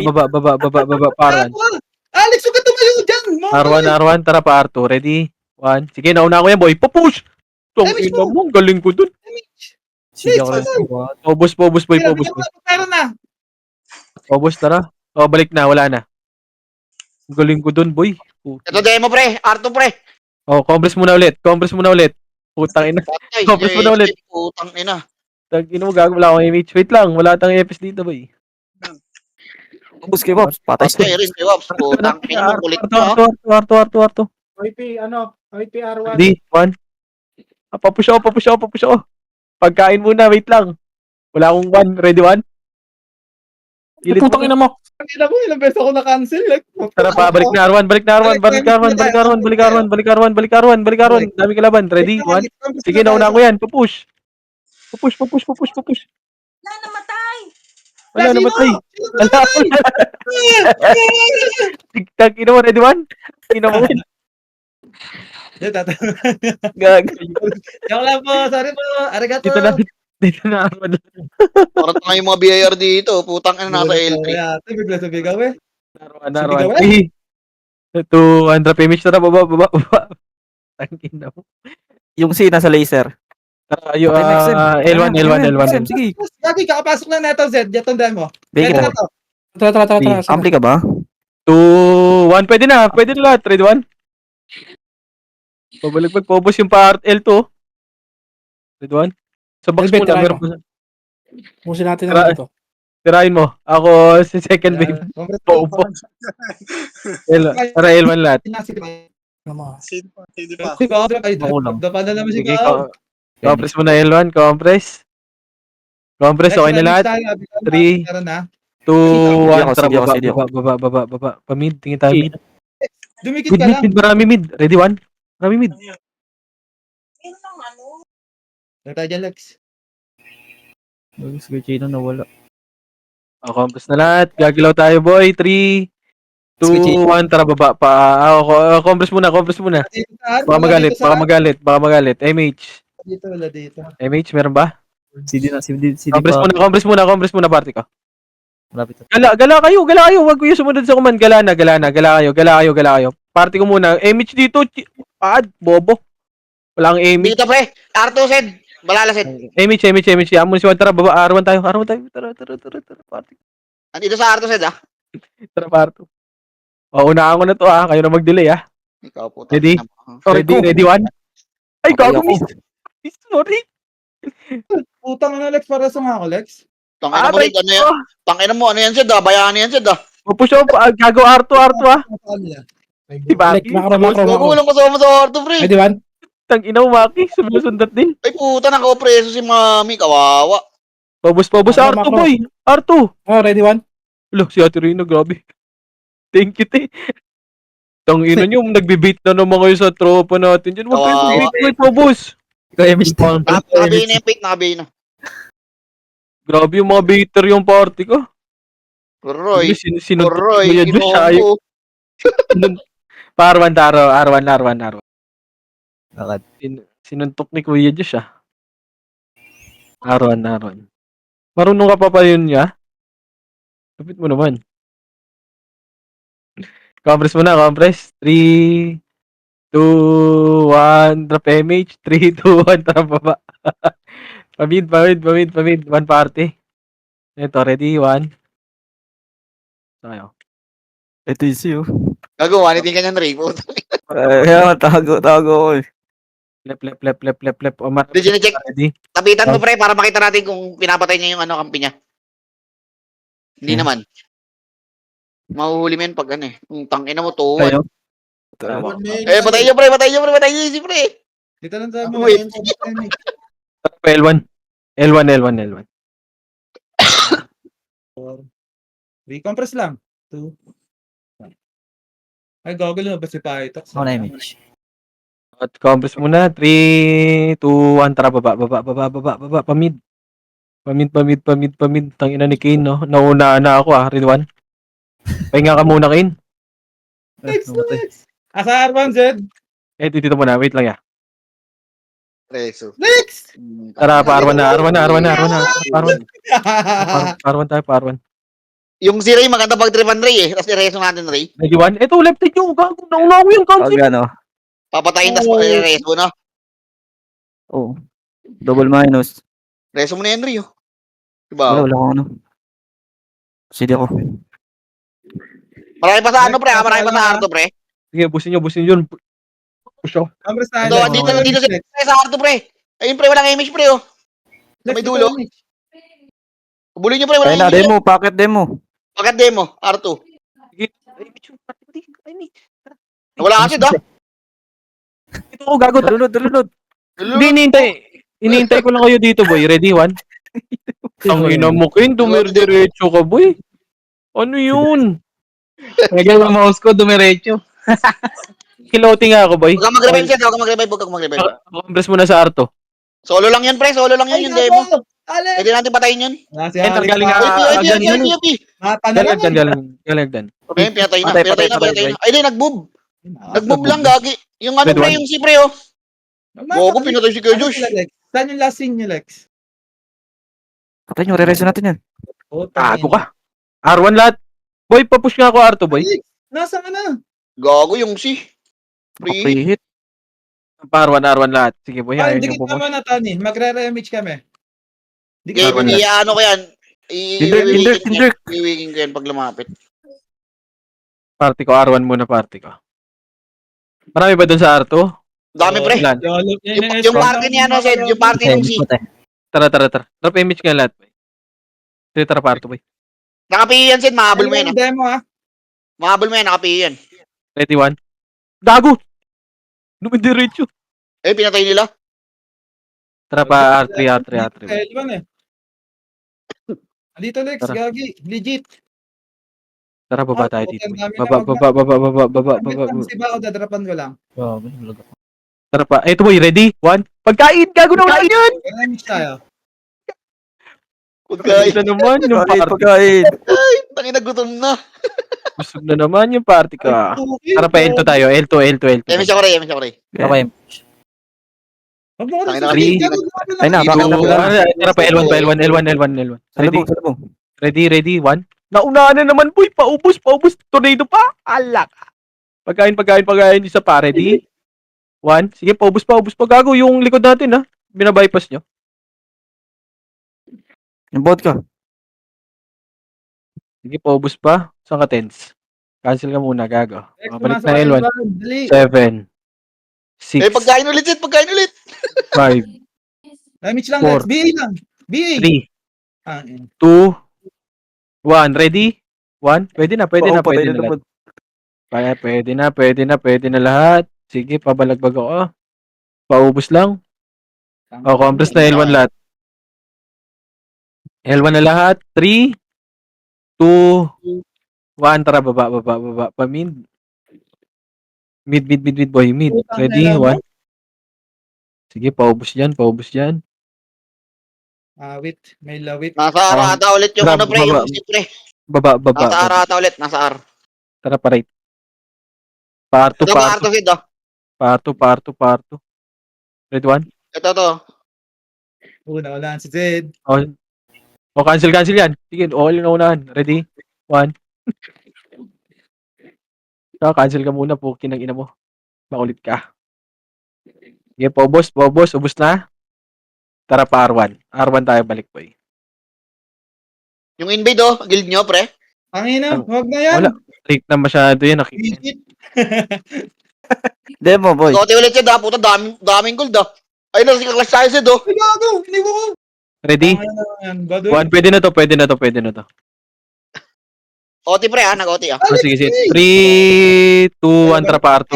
Pa R1. Alex, huwag ka tumayo dyan! R1. Tara, pa R2. Ready? 1. Sige, nauna ko yan, boy. Papush! Tong Damage ina mo. mo. Galing ko dun. Sige ako lang. Obos, boy. Meron na! Obos, tara. O, balik na. Wala na. Galing ko dun, boy. Ito demo pre. R2 pre. O, compress muna ulit. Putang ina. Patay. Focus mo na ulit. Putang ina. Tag ina mo, gago. Wala akong image. Wait lang. Wala tayong EPS dito, boy. Ubus kay Pops. Patay Patay rin si Wops. Putang ina mo. Kulit mo. Arto. OIP, ano? OIP R1. Ready? 1. Papush ako. Pagkain muna, wait lang. Wala akong 1. Ready, 1? Gilid Putang ina mo. Ang ina ko, ilang beses ako na-cancel. Like, Tara pa, balik na R1. Dami kalaban. Ready? 1. Sige, nauna ko yan. Papush. Wala namatay. Wala namatay. Tigtag, ina mo, ready, 1? Ina mo. Gag. Joke lang po, sorry po. Arigato. Dito na R1. Parang nga yung mga BIR dito. Putang ina nasa L3. Ito, bigla sumigaw eh. R1. 3, 2, 1. Drop image na baba. Tangin na mo. Yung C nasa laser. Yung L1. Sige. Gagi, kakapasok na neto, Zed. Yatong demo. Bigyan Pwede na mo. to. Tara. Ampli ka ba? 2, 1. Pwede na lahat. Ready, 1? Pabalik pobos yung pa L2. Red 1. Sa box Elbet, muna, tirahin meron mo. pa. Pusin natin Tira- ang ito. Tirahin mo. Ako si second wave. Congrats. Popo. Tara L1 lahat. Ano mga. Sino pa? Sino pa? Ay, Makulang. dapa na naman si Sige, Gaw. compress muna L1. Compress. Compress, okay na lahat. 3, 2, 1. Tara, Sige ako, baba, sige ako. baba. Pamid, tingin tayo mid. Dumikit Mid, ka lang. mid, marami mid. Ready 1? Marami mid. Yun lang ano. Ano tayo dyan, Lex? Sige, Chino nawala. Compress na lahat. Gagalaw tayo, boy. 3, 2, Switch it. 1. Tara, baba. Compress muna. Dito sa Baka magalit. MH. Dito, wala dito. MH, meron ba? CD Compress muna, party ko. Malapit na. Gala kayo. Wag kayo sumunod sa command. Gala kayo. Party ko muna. MH dito. Bobo. Wala ang MH. Dito, pre. R2, Sed. Malalasit. MH. Amon si Juan. Tara, baba. R1 tayo. Tara. Party. Andito sa R2, Sed, ah. Tara, party. Unahan ko na to, ha. Kayo na mag-delay, ha. Ikaw po. Ready? Ready, 1? Ay, gago, miss. Sorry. Putang ano, Lex? Para sa mga ako, Lex. Tangina mo rin, ano yan? Tangina mo, ano yan, Sed, ah? Bayaan yan, Sed, ah. Pupush ako. Gago, R2, ha. Diba? Like, macro. Magulang ko sa R2, pre. Ready, 1? Tang ina mo, Maki. Sumusundat din. Ay, puta, nakapreso si Mami. Kawawa. Pabus Macro, R2, macro. boy. R2. Oh, ready, 1? Hello, si Ate Rina, grabe. Thank you, te. Tang ina nyo, nagbibait na naman kayo sa tropa natin dyan. Huwag kayo Kawawa. bibait, Pabus. Ikaw, MH. Nakabayin na yung pick, nakabayin na. Grabe yung mga baiter yung party ko. Roy. Sinuntok Roy, ko yan, Diyos, ayaw. Inomo. R1, R1. Bakit? Sinuntok ni Kuya Diyos, R1. Marunong ka pa pa yun niya? Lapit mo naman. Compress mo na, compress. 3, 2, 1, drop MH. 3, 2, 1, tara baba. Pamid. One party. Ito, ready, 1. Tayo. Ito yung siyo. Gagawa, nitin ka niyan, Ray. Puta. Kaya tago ko eh. Lep. Hindi, sinecheck. Ready? Tapitan mo, pre, para makita natin kung pinapatay niya yung kampi niya. Hindi Hmm. naman. Mahuhuli mo yan pag ano eh. Kung tangina mo, tuwan. Tayo. Patay niyo, patay niyo, si pre. Dito lang tayo. Wait. L1. L1. Recompress lang. 2. Ay, goggle na ba si Pytox? Ako na MH. At compress muna. 3, 2, 1. Tara, baba. Pamid. Tangina ni Kane, no? Nauna na ako, Read 1. Pahinga ka muna, Kane. Lex. Asa R1, Zed? Dito muna. Wait lang, Preso. Lex! Tara, R1 na. R1 tayo, R1. Yung si Ray, maganda pag tripan Ray eh. Tapos i-reso natin, Ray. Ready 1. Ito, left side nyo. Gago, nauna ko yung Pag cancel. ano. Papatayin, tapos i-reso na. Oh. Double minus. Reso mo na yan, Ray. Oh. Diba? Wala ko ano. CD ako. Marami pa sa ano, pre. Marami pa sa Arto, pre. Sige, busin nyo yun. Push ako. Congress tayo. Ito, dito si pre sa Arto, pre. Ayun, pre. Walang image, pre, oh. Sa may dulo. Bulin nyo, pre. Kaya Walang na, image. packet demo. Pagkat demo, Arto. Sige. Wala kasi, da. Ito ko, gago. Dalunod. Hindi, inihintay ko lang kayo dito, boy. Ready, 1. Ang ina mo, Kin. Dumiretso ka, boy. Ano yun? Nagyan ang mouse ko, dumiretso. Kiloting nga ako, boy. Huwag kang mag-revive, Sed. Huwag kang mag-revive. Compress muna sa Arto. Solo lang yan, pre. Solo lang yan, yung demo. Pwede natin patayin yun. Enter, galing nga. OP. Galing. Okay, pinatay na. Patay. Ay, di, nag-move. Nag-move lang, gagi. Yung ano, Red pre, one. yung si pre, oh. Bogo, pinatay si Kuya Josh. Saan yung last scene niyo, Lex? Patay nyo, re-reso natin yan. Tago ka. R1 lahat. Boy, papush nga ako Arto, boy. Nasa ka na? Gago yung si. Pre. Pre-hit. R1 lahat. Sige, boy. Ay, Ayaw dikit nyo pupush. naman na, Tani. Magre-remage kami. Okay, Arwan lang. ano ko yan. Tindirk. Iwiwigin ko yan pag lumapit. Party ko, R1 muna party ko. Marami ba dun sa Arto? Dami, pre. Ilan? Yung party niya, ano, Sed, yung party nung si. Tara. Drop image nga lahat, boy. Sige, tara, parto, boy. Nakapihi yan, Sed. Mahabol mo yan, ah. Demo ah. Mahabol mo yan, nakapihi yan. Ready, one. Gago! Dumidiretso. Eh, pinatay nila. Tara pa, R3. L1 eh. Dito Lex, Tara. gagi. Legit. Tara, baba tayo Ang dito, boy. dami Baba. na si Bao, dadrapan ko lang. Tara pa. Eto, boy, ready? One. Pagkain! Gago na wala yun! Damage tayo. Pagkain. Busog na naman yung party. Pagkain. Tangin na gutom na. Busog na naman yung party ka. Tara pa, L2 tayo. L2. Emis ako, Ray. Okay. Huwag mo ko Tangin na rin Three. sabihin, Ay na, Dito. Tara pa, L1. Ready? Salubong. Ready? One. Naunahan na naman, boy. Paubos. Tornado pa. Alak. Pagkain. Isa pa. Ready? One. Sige, paubos pa. Gago yung likod natin, ha. Binabypass nyo. Yung bot ka. Sige, paubos pa. Saan ka, Tens? Cancel ka muna, gago. Lex, Balik pumasok na ka L1. Dali. 7. 6. Eh, pagkain ulit, Sed. Pagkain ulit. 5. Damage lang, Four. Lex. BA lang. BA. 3. Ah, eh. 2. 1. Ready? 1. Pwede na lahat. Kaya pwede na lahat. Sige, pabalagbag ako. Paubos lang. O, compress na L1 lahat. L1 na lahat. 3, 2, 1. Tara, baba. Pamid. Mid, boy. Mid. Putang Ready? ina mo. 1. Sige, paubos yan. Awit. May lawit. Nasa arata ulit yung Grab, ano, pre. baba. Yung si pre. Baba. Nasa arata ulit. Nasa ar. Tara, pa right. Parto. Ito pa, Arto, Sed, oh. Parto. Ready? 1. Ito, to. Una si Zed. O, cancel yan. Sige, all na unahan. Ready? 1. Cancel ka muna po, kinang ina mo. Makulit ka. Sige, paubos. Ubos na. Tara pa R1. R1 tayo balik, boy. Yung invade, oh. Guild nyo, pre. Ang ina, huwag na yan. Wala. Late na masyado yan. Legit. Demo, boy. Gote ulit, Sed, ah. Puta, daming gold, ah. Ay, nasa-clash tayo, Sed, oh. Ay, gago. Inibo ko. Ready? Ang ina yan. Baduy. 1. Pwede na to. Oti, pre, ah. Nag-oti, ah. Sige. 3, 2, 1. Tara pa R2.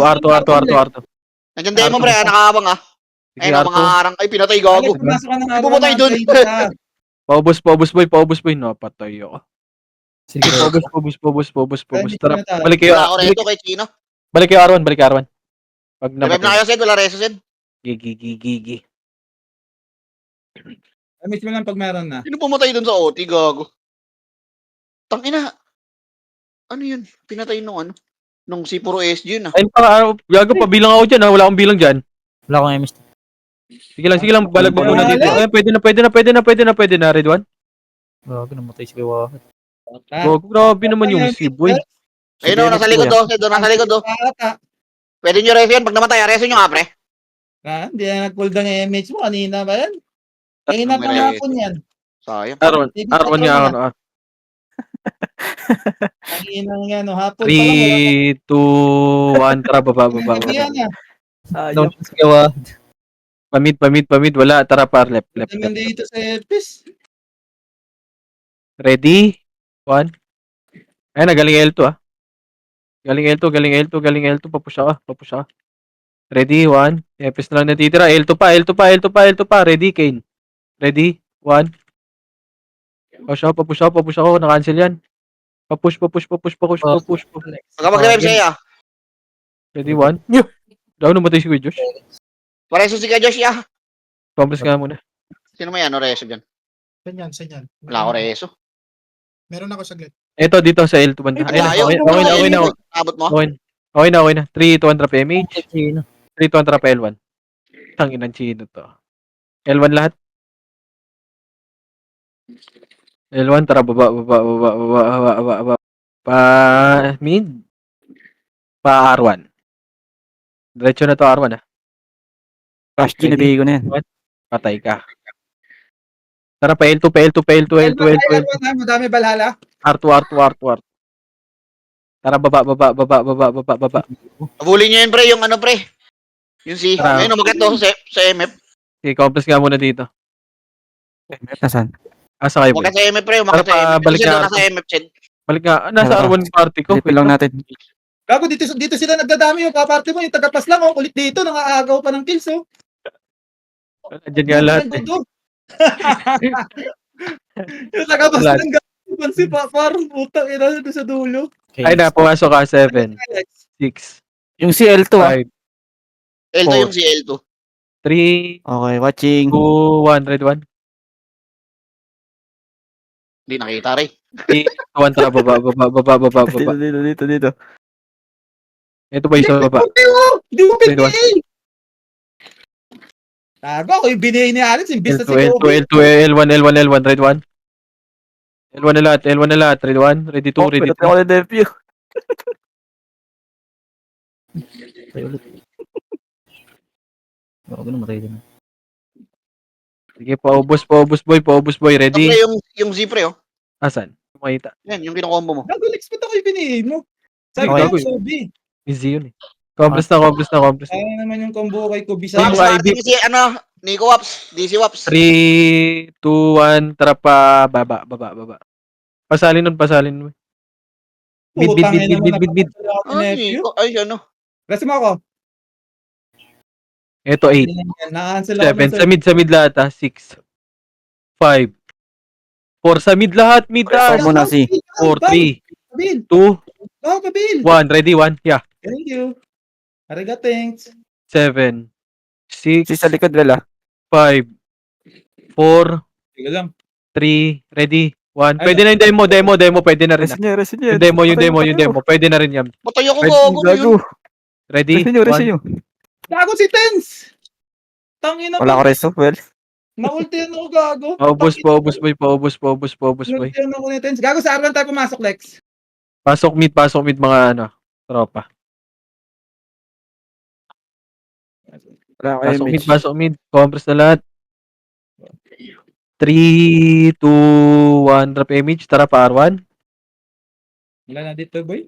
Nandiyan demo, pre, ah. Nakahabang, ah. Sige, Ayun, ang R2. mga harang. Ay, pinatay, Alex, gago. pumasok ka ng araw. Pumatay dun. Paubos, boy. Napatay ako. Sige, paubos. Tara, balik kayo. Wala ako rito kay Chino. Balik kayo R1. Pag Revive na namatay. kayo, Sed. Wala reso, Sed. Gigi. Damage mo lang pag meron na. Sino pumatay dun sa OT, gago? Tangina. Ano yun? Pinatay nung ano? Nung si Puro SG yun, ah. Ayun pa, gago pa bilang ako dyan, ha? Wala akong bilang dyan. Wala akong MS. Sige lang, balag mo muna dito. Ay, pwede na, Red 1. Grabe, namatay si Kawahat. Gago, grabe naman yung si boy. Ayun, oh, nasa likod, oh. Sed, oh, nasa likod, oh. Ata. Pwede nyo reso yan. Pag namatay, reso nyo nga, pre. Ah, hindi na nag-cooldown yung MH mo. Kanina ba yan? Kanina pa May hapon yan. Sayang. R1 nga. Kanina nga, no? Hapon pa lang. 3, 2, 1. Tara, baba. Hindi yan, ah. Sayang si Kawahat. Pamid. Wala, tara pa, left. Naman dito sa Epis. Ready? 1. Ayun na, galing L2, ah. Galing L2. Papush ka. Ready? 1. Epis na lang natitira. L2 pa. Ready, Kane. Ready? 1. Papush ako. Na-cancel yan. Papush. Pagka mag-revive siya, ah. Ready? 1. Daw namatay si Kuya Josh. Pareso si Josh, ah. Compress nga muna. Sino may ano, reso dyan? Sanyan. Wala ako reso. Meron ako saglit. Ito, dito sa L2 banda. Ayaw. Okay na. Abot mo? Okay na. 3, 2, 1, trap MH. Sino? 3, 2, 1, trap L1. Tangin ng chino to. L1 lahat. L1, tara, baba. Pa mid. Pa R1. Diretso na to R1, ah. Crash G, nabigay ko na yan. Patay ka. Tara, pa L2. Madami balhala. R2. Tara, baba. Abulin nyo yun, pre. Yung ano, pre. Yung si, Tara. ngayon umagat daw sa MF. Okay, compress nga muna dito. Nasaan? Asa kayo, boy? Umagat sa MF, pre. Umagat Tara sa pa, MF. balik Kasi daw na nasa MF, Ched. Balik nga. Nasa Tara. R1 party ko. Silipin lang natin. Gago, dito sila nagdadami yung kaparte mo. Yung tagapas lang, oh. Ulit dito, nangaagaw pa ng kills, oh. Diyan nga lahat eh. Yung tagapas Lahat. lang, gago. Si parang putang ina doon sa dulo. Ay na, pumasok ka. 7, 6, Yung si L2 ah. 5, L2 Four. yung si L2. 3, Okay, watching. 2, 1. Red 1. Hindi nakita, rin. 3, 2, 1. Tara, baba. Dito. Ito ba isa baba? Hindi mo Red one. pinili. Tago ako yung binigay ni Alex. Imbis na si L2, Kobe. L1. Red 1. L1 na lahat. Red 1. Ready 2, Oh, ready pinatay 2. ako ng nephew. Patay ulit. Bago na matay din. Sige, paubos boy. Ready? Pre, yung Z, pre, oh. Asan? Makita. Yan, yung kinukombo mo. Gago, Lex, ba't ako yung binigay mo? Sabi Okay. ko, Kobe. Easy yun eh. Compress na. Kaya naman yung combo kay Kobe Yung Waps sa... ID. natin si, Nico Waps. DC Waps. 3, 2, 1. Tara pa. Baba. Pasalin nun. Mid. Ay, Nico. Ay, ano. Kasi mo ako. Ito 8, Na-cancel ako. 7. Sa mid lahat ha. 6, 5, 4. Sa mid lahat. Mid Pwesto lahat. mo na si 4, 3, Kabil. 2, Oh, Kabil. 1. Ready 1. Yeah. Thank you. Ariga, thanks. 7, 6, si sa likod Rela. 5, 4, Tiga lang. 3, ready 1. Pwede na yung demo. Pwede na rin. Resin niya. Yung demo. Pwede na rin yan. Patay ako, Ay, gago. Gago. Ready? Resin niyo. Gago si Tens! Tangina Wala ko reso. Well, Na-ultian ako, gago. Paubos boy. Na-ultian ako ni Tens. Gago, sa R1 tayo pumasok, Lex. Pasok mid mga tropa. wala ko image. Pasok mid. Compress na lahat. 3, 2, 1. Drop image. Tara, par 1. Wala na dito, boy.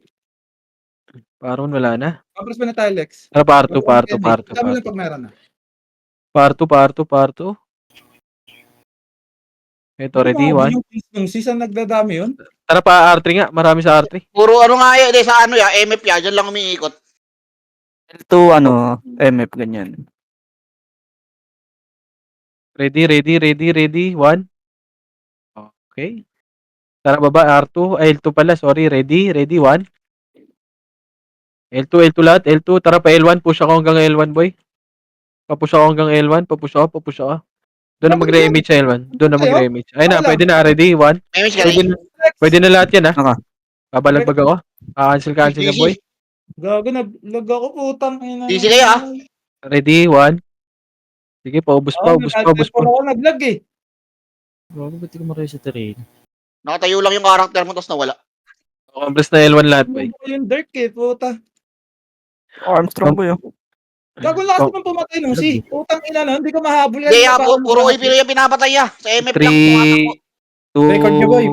Par 1, wala na. Kapras pa na tayo, Lex. Tara, par 2. Sabi lang pag meron na. Par 2. Ito, ready 1. Yung season nagdadami yun. Tara pa, R3 nga. Marami sa R3. Puro nga yun. Sa MF ya. Diyan lang umiikot. L2 MF ganyan. Ready. 1. Okay. Tara, baba. R2. Ay, L2 pala. Sorry. Ready. 1. L2 lahat. L2. Tara pa L1. Push ako hanggang L1, boy. Papush ako hanggang L1. Papush ako. Doon na mag-re-image sa L1. Ayun na, pwede na. Ready. 1. MH ka rin. Pwede na lahat yan, ha? Naka. Babalagbag ako. Cancel na, boy. Gago, nag-lag ako, putang ina. Easy kayo, ah. Ready. 1. Sige, paubos pa. Ako nag-lag eh. Bago ba't di ko ma-reset rin? Nakatayo lang yung karakter mo, tapos nawala. Compress na L1 lahat, boy. Yung Dirk eh, puta. Armstrong boy. Gago lakas naman pumatay nung si. Putang ina na, hindi ko mahabol yan. Hindi, puro OP lang yung pinapatay, ah. Sa MF lang. 3, 2, Record nyo, boy.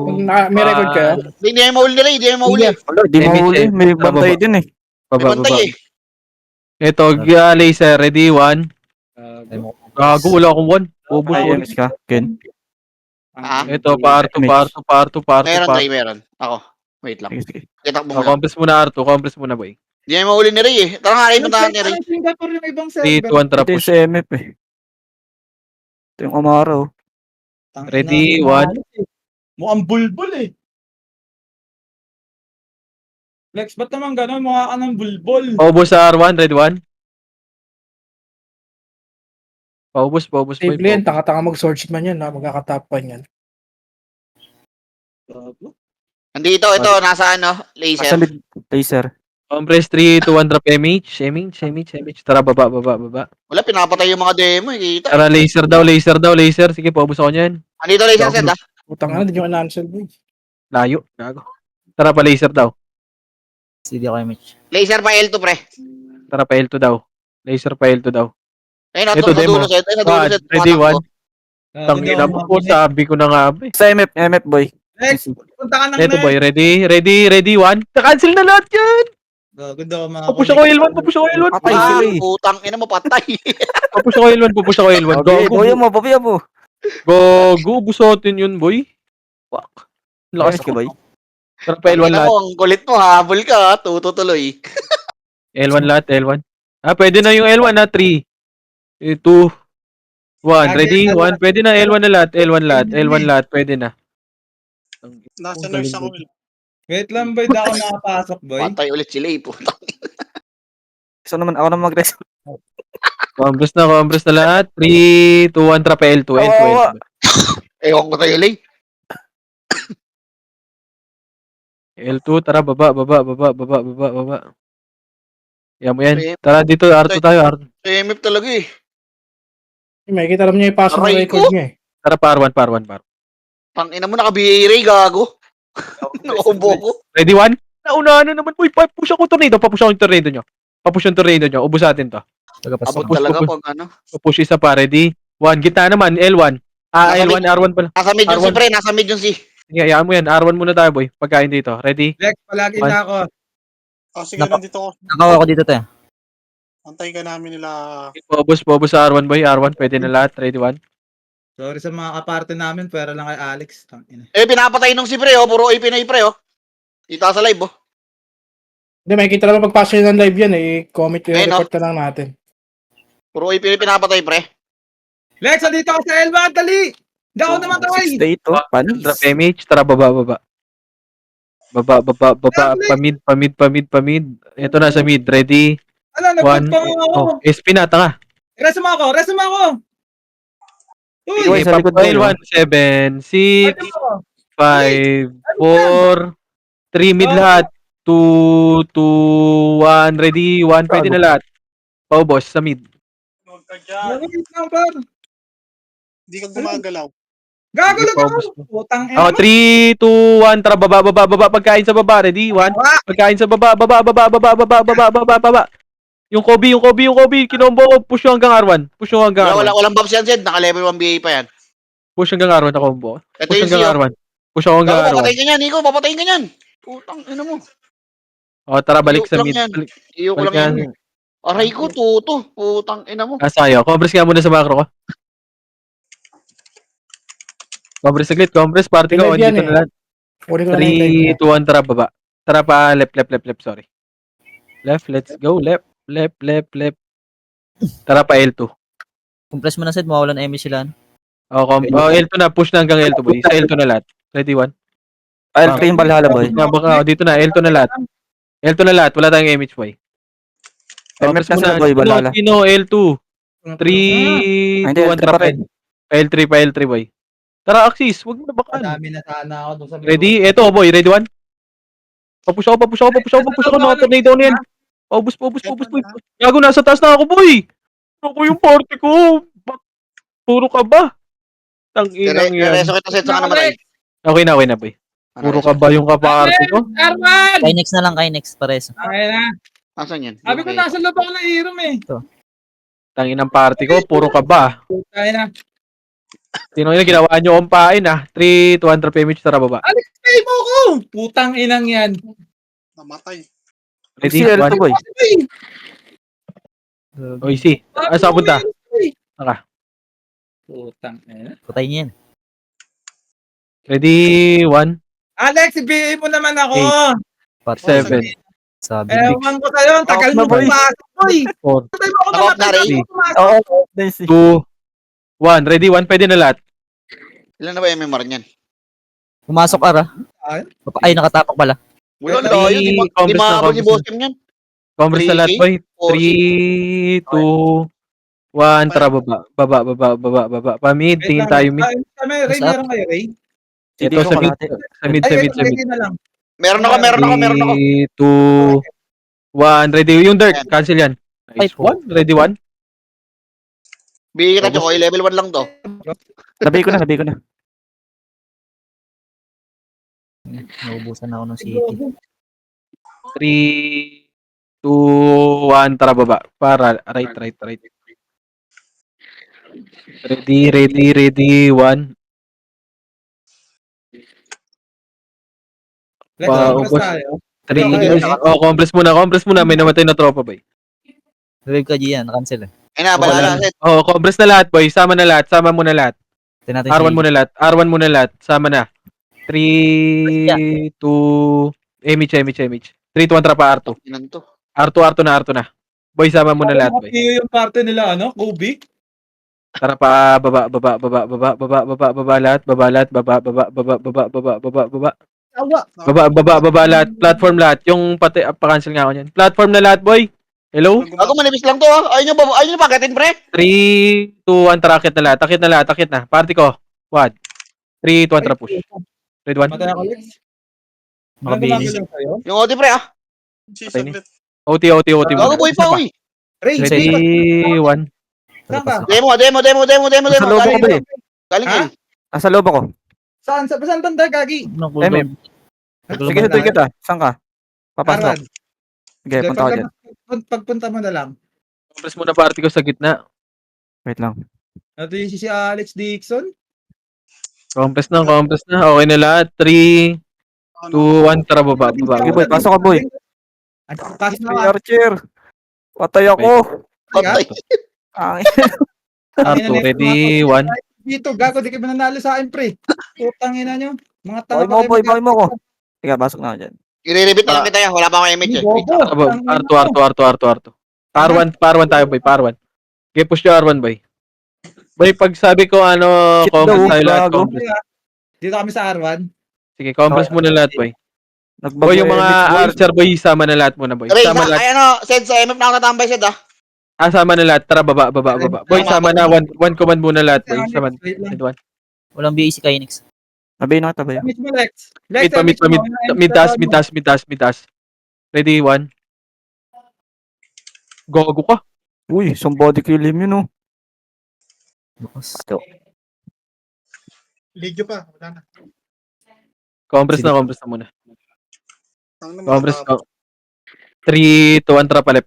May record ka. Hindi niya mahuli nila, hindi niya mahuli. Wala, di mo huli. May bantay din eh. May bantay eh. Ito, laser. Ready. 1. Gago, wala akong 1. Ubus. Ay, MS ka, Ken. Ah, Ito, par 2. meron. Ako. Wait lang. Sige. Kitak mo muna. Compress muna R2. Compress muna, boy. Hindi niya mahuli ni Ray eh. Tara nga, Ray, puntahan ni Ray. Singapore yung ibang 3, 2, server. 1, tara Ito yung push. sa MF eh. Ito yung Amaro. Ready, Tangina, 1. Mukhang bulbul eh. Lex, ba't naman gano'n? Mukha ka ng bulbul. Paubos sa R1. Red 1. Paubos, boy. Stable yan. Tanga-tanga mag-search man yan. Magkakatap pa yan. Andito, ito, nasa laser. Sa mid laser. Compress 3, 2, 1. Drop image. Tara, baba. Wala, pinapatay yung mga demo eh. Kita. Tara, laser daw. Sige, paubos ako niyan. Andito laser set ah. Putang ina, hindi nyo na-answer, boy. Layo. Gago. Tara pa, laser daw. CD ako image. Laser pa L2 pre. Tara pa, L2 daw. Laser pa, L2 daw. Ayun, Ito, sa demo. dulo set. Ay, sa dulo set. Ready, 1. Ah, Tangina po, sabi ko na nga, ba. Sa MF boy. Lex, punta ka ng Ito, boy. Ready, 1. Cancel na lahat yan. Ganda ko mga Papush ako L1, papush ako L1. Patay sila eh. Putang ina mo, patay. Papush ako L1, papush ako L1. Okay, Gago. boya mo, papiya mo. Gago, busotin yun, boy. Fuck. Lakas Ayos ka, ako. boy. Sarap pa L1 Tangina lahat. mo, ang kulit mo, habol ka, ha? Tutuloy. L1 lahat, L1. Pwede na yung L1 na 3, 2, 1. Ready? 1. Pwede na L1 na lahat, L1 lahat, L1 lahat. Pwede na. Nasa Ang nurse galing, ako. boy. Wait lang, boy. Di ako nakapasok, boy. Patay ulit sila, eh. Putang. Gusto naman ako na mag-rest. Compress na lahat. 3, 2, 1, trap L2, L2, Kawawa. L2. Ewan ko sa'yo, Lay. L2, tara, baba. Yan mo yan. Pre- Tara, dito, R2 tayo, R2. MF talaga, eh. May kita alam niya ipasok ng Aray record ko. niya eh. Tara, par 1. Tangina mo, naka-BA Ray, gago. Nakaubo ko. Ready, 1? Naunahan na naman. Uy, papush ako yung tornado. Papush yung tornado nyo. Ubus natin to. Abot Push, talaga push. pag ano. Push isa pa. Ready? 1. Gitna naman. L1. Nasa L1, R1 pala. Nasa mid yung si R1. pre, nasa mid yung si. Sige, hayaan mo yan. R1 muna tayo, boy. Pagkain dito. Ready? Lex, palagi One. na ako. Sige, Nako. nandito ako. Nakaw ako dito, te. Antay ka namin nila. Pobos sa R1, boy. R1. Pwede na lahat. Ready, 1. Sorry sa mga kaparte namin, pero lang kay Alex. Tangina. Pinapatay nung si pre, oh. Puro AP na pre, oh. Kita sa live, oh. Hindi, may kita naman pagpasok yun ng live yan eh. Comment yung Ayun, report ka lang natin. Puro AP na pinapatay, pre. Lex, andito ako sa L1, dali! Hindi ako naman kaway! 6 day to. Panis. Drop image. Tara, baba. Pamid. Ito na sa mid. Ready? Ala, 1. nag-put pa ako. Oh, SP na. Tanga. Reso mo ako! Uy! Uy, sa likod mo, L1, 7, 6, Ano ako? 5, 4, 3 mid lahat. 2, 1. Ready? 1. Pwede na lahat. Paubos sa mid. Huwag ka dyan. Wait lang, par. Hindi ka gumagalaw. Gago lang Paubos ako! mo. Putang ina Oh, mo. 3, 2, 1. Tara, baba. Pagkain sa baba. Ready? 1. Pagkain sa baba. Baba. Yung Kobe. Kinombo ko. Push yung hanggang R1. Walang bumps yan, Zed. Naka-level 1 BA pa yan. Push hanggang R1 na combo. Ito Push yung hanggang siyo. R1. Push ako hanggang Gago, R1. papatayin ka niyan, Nico. Papatayin ka niyan. Putang ina mo. Oh, tara, balik Iyok sa lang mid. yan. Iyo ko Balik lang yan. yan. Aray ko, tuto. Putang ina mo. Sayo. Compress nga muna sa macro ko. Compress saglit. Party ko. Live yan Dito eh. na lahat. Kunin ko na lang yung live niya. 3, 2, 1. Tara, baba. Tara pa. Left. Sorry. Left. Let's go. Left. Tara pa L2. Compress mo na, Sed. Mawalan Emmy sila. L2 na. Push na hanggang L2, boy. Sa L2 na lahat. Ready, 1. I'll try yung Valhalla, boy. Dito na. L2 na lahat. Wala tayong image, boy. Compress na sila, boy. Valhalla. Sino? L2. 3, 2, 1. Tara pa. L3, boy. Tara, Axis. Huwag mo na bakan. Madami na sana ako dun sa Ready? Eto, boy. Ready, 1. Papush ako. Tornado na yan. Paubos, boy. Gago, nasa taas na ako, boy. Ako yung party ko. Puro ka ba? Tanginang yan. Reso kita, Zed, sa ka naman, Ray. Okay na, boy. Puro ka ba yung kaparty ko? Arman! Kinex na lang, Kinex. Pares. Ay na. Asan yan? Sabi ko nasa loob ako ng Irom eh. Tanginang party ko. Puro ka ba? Ay na. Sino yung ginawa nyo kumpain, 3, 200 image. Tara, baba. Alex, pay mo ko! Putang inang yan. Namatay. Ready? Si L2, 1. boy. Oy, si. Saan punta? Naka. Putang ina. Patay niya yan. Ready? 1. Alex, ibigay mo naman ako. patay. 7. Sabi. Ewan ko sa'yo, ang tagal mo na, boy. pumasok, boy. 4. Tagal mo ako Nakop na, Ray. pumasok. Oo, nice. 2, 1. Ready? 1. Pwede na lahat. Ilan na ba MMR niyan? Pumasok, Ara. Ay, nakatapak pala. Wala Ray, na tayo. Di Compress na, maabot si compress Boss M niyan. Compress na lahat, boy. 3, 2, 1. Tara, baba. Pamid. Tingin tayo mid. Ray, meron kayo, Ray? Ito sa mid. Sa mid. Ready na lang. Meron ako. 3, 2, 1. Ready? Yung dirt. Cancel yan. Nice. 1. Ready? 1. Bigyan kita, Chokoy. Level 1 lang to. Sabi ko na. Naubusan ako ng city. 3, 2, 1. Tara, baba. Para. Right. Ready? 1. Let's Ubos. tayo. Compress muna. May namatay na tropa, boy. Revive ka, Gian. Na-cancel eh. Ayun na, balala set. Compress na lahat, boy. Sama mo na lahat. Tignan natin R1 muna lahat. Sama na. 3, 2, Emich. 3, 2, 1, trapa, R2. Inan to. R2 na. Boy, sama mo na lahat, boy. Nakapiyo yung parte nila, Kobe. Tara pa, baba lahat. Baba. Awa. Baba lahat. Platform lahat. Yung pa-cancel nga ako niyan. Platform na lahat, boy. Hello? Gago, manipis lang to ha. Ayaw nyo pakitin, pre. 3, 2, 1, tara, akit na lahat. Party ko. What? 3, 2, 1, tara, push. Red 1. Matay ako, Lex. Ano Makabili. gumagalaw sa'yo? Yung OT, pre, ah. Saglit. OT. Gago, boy pa, uy. Ray, Ready, 1. saan ka? Demo. Nasa loob ako ba eh? Galing Ha? kayo. Nasa loob ako. Saan banda, Gagi? Sige, tuloy kita. Saan ka? Papasok. Arwan. Sige, punta ko dyan. Pagpunta mo na lang. Compress muna party ko sa gitna. Wait lang. Ito yung si Alex Dixon. Compress na. Okay na lahat. 3, 2, 1, tara, baba. Sige, boy. Pasok ka, boy. Pasok na Hey, ka. Archer. Patay ako. Patay. Ay. R2, ready, 1. Dito, gago, di ka ba nanalo sa akin, pre? Putang ina nyo. Mga tanga Boy mo ko. Sige, pasok na ako dyan. I-repeat na lang kita yan. Wala pa akong image eh. R2. R1 tayo, boy. R1. Okay, push yung R1, boy. Boy, pag sabi ko, Shit compress daw, tayo lahat. gago. Compress. Dito kami sa R1. Sige, compress muna lahat, boy. Nagbago Boy, yung mga archer, boy, sama na lahat muna, boy. Ray, Sama lahat. Sed sa MF na ako natambay, Sed, ah. Sama na lahat. Tara, baba. Boy, sama na. One command muna lahat, boy. Sama na. Wait lang. Red 1. Walang BAC kay Nix. Sabihin na kita ba yun? Damit mo, Lex. Lex, Mid, taas. Ready, 1. Gogo ka. Uy, somebody kill him yun, oh. Bukas. Ligyo pa. Wala na. Compress na muna. Ang Compress naman. na. 3, 2, 1, tara, palip.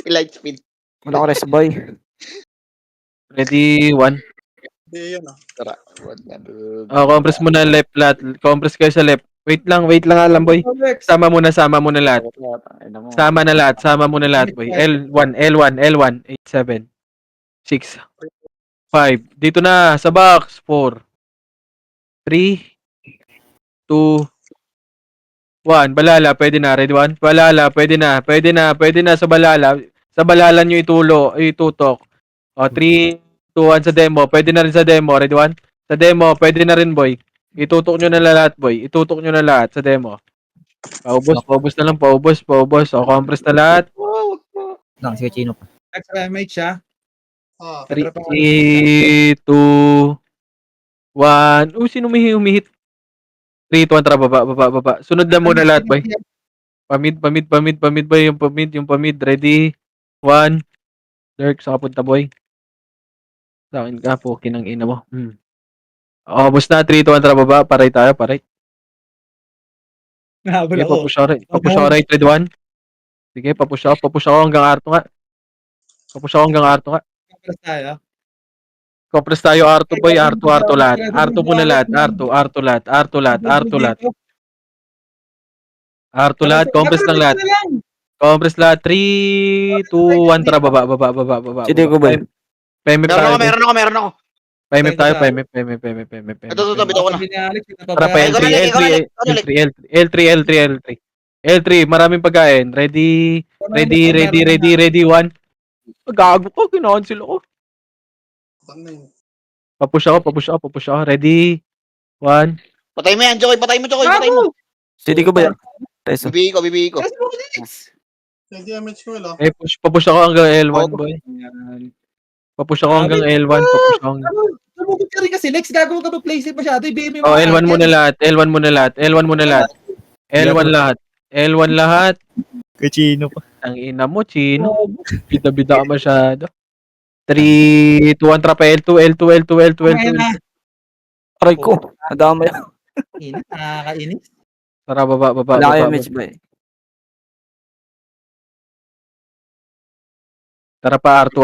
Light speed. Wala ko rest, boy. Ready, 1. Hindi, yan ah. Tara. Compress muna left lahat. Compress kayo sa left. Wait lang alam, boy. Lex. Sama muna lahat. Sama muna lahat, boy. L1, 8, 7, 6, 5. Dito na, sa box. 4, 3, 2, 1. Balala, pwede na. Ready, 1. Balala, pwede na. Sa balala. Sa balala nyo itutok. 3, 2, 1 sa demo. Pwede na rin sa demo. Ready, 1. Sa demo, pwede na rin, boy. Itutok nyo na lahat, boy. Sa demo. Paubos na lang. Paubos. Compress na lahat. Lang, sige, Chino pa. Lex, MH siya. Ah, 3, 2, 1. Sino may humihit? 3, 2, 1, tara, baba. Sunod na muna lahat, boy. Pamid, boy. Yung pamid. Ready? 1. Dirk, saka punta, boy. Sa akin ka, pokin ang ina mo. Bus na, 3, 2, 1, tara, baba. Paray tayo. Nahabol Sige, ako. papush ako right, red 1. Sige, papush ako hanggang R2 nga. Tapos tayo. Compress tayo, R2, boy. R2 lahat. R2 muna lahat. R2 lahat. Compress lang lahat. Compress lahat. 3, 2, 1, tara, baba. Sige ko, boy. Pemip tayo. Meron ako. Pemip tayo. Ito, bitaw ko na. Sabi ni Alex, Tara pa, L3, maraming pagkain. Ready, 1. Gago ko, ginacancel ako. ano yun? Papush ako. Ready, 1. Patay mo yan, Jokoy. Patay mo. Sige ko ba yan? Teso. Bibihi ko. Hindi, damage ko wala. Papush ako hanggang L1, boy. Papush ako hanggang L1. Tumugod ka rin kasi, Lex, gago ka ba play safe masyado? Ibigay mo Oh, L1 muna lahat. L1 lahat. Kay Chino pa. Ang ina mo, Chino. Bida-bida ka masyado. 3, 2, 1, trapa. L2. Aray ko. Nadama yan. Nakakainis. Tara, baba. Wala kayo match, boy. Tara pa, R2.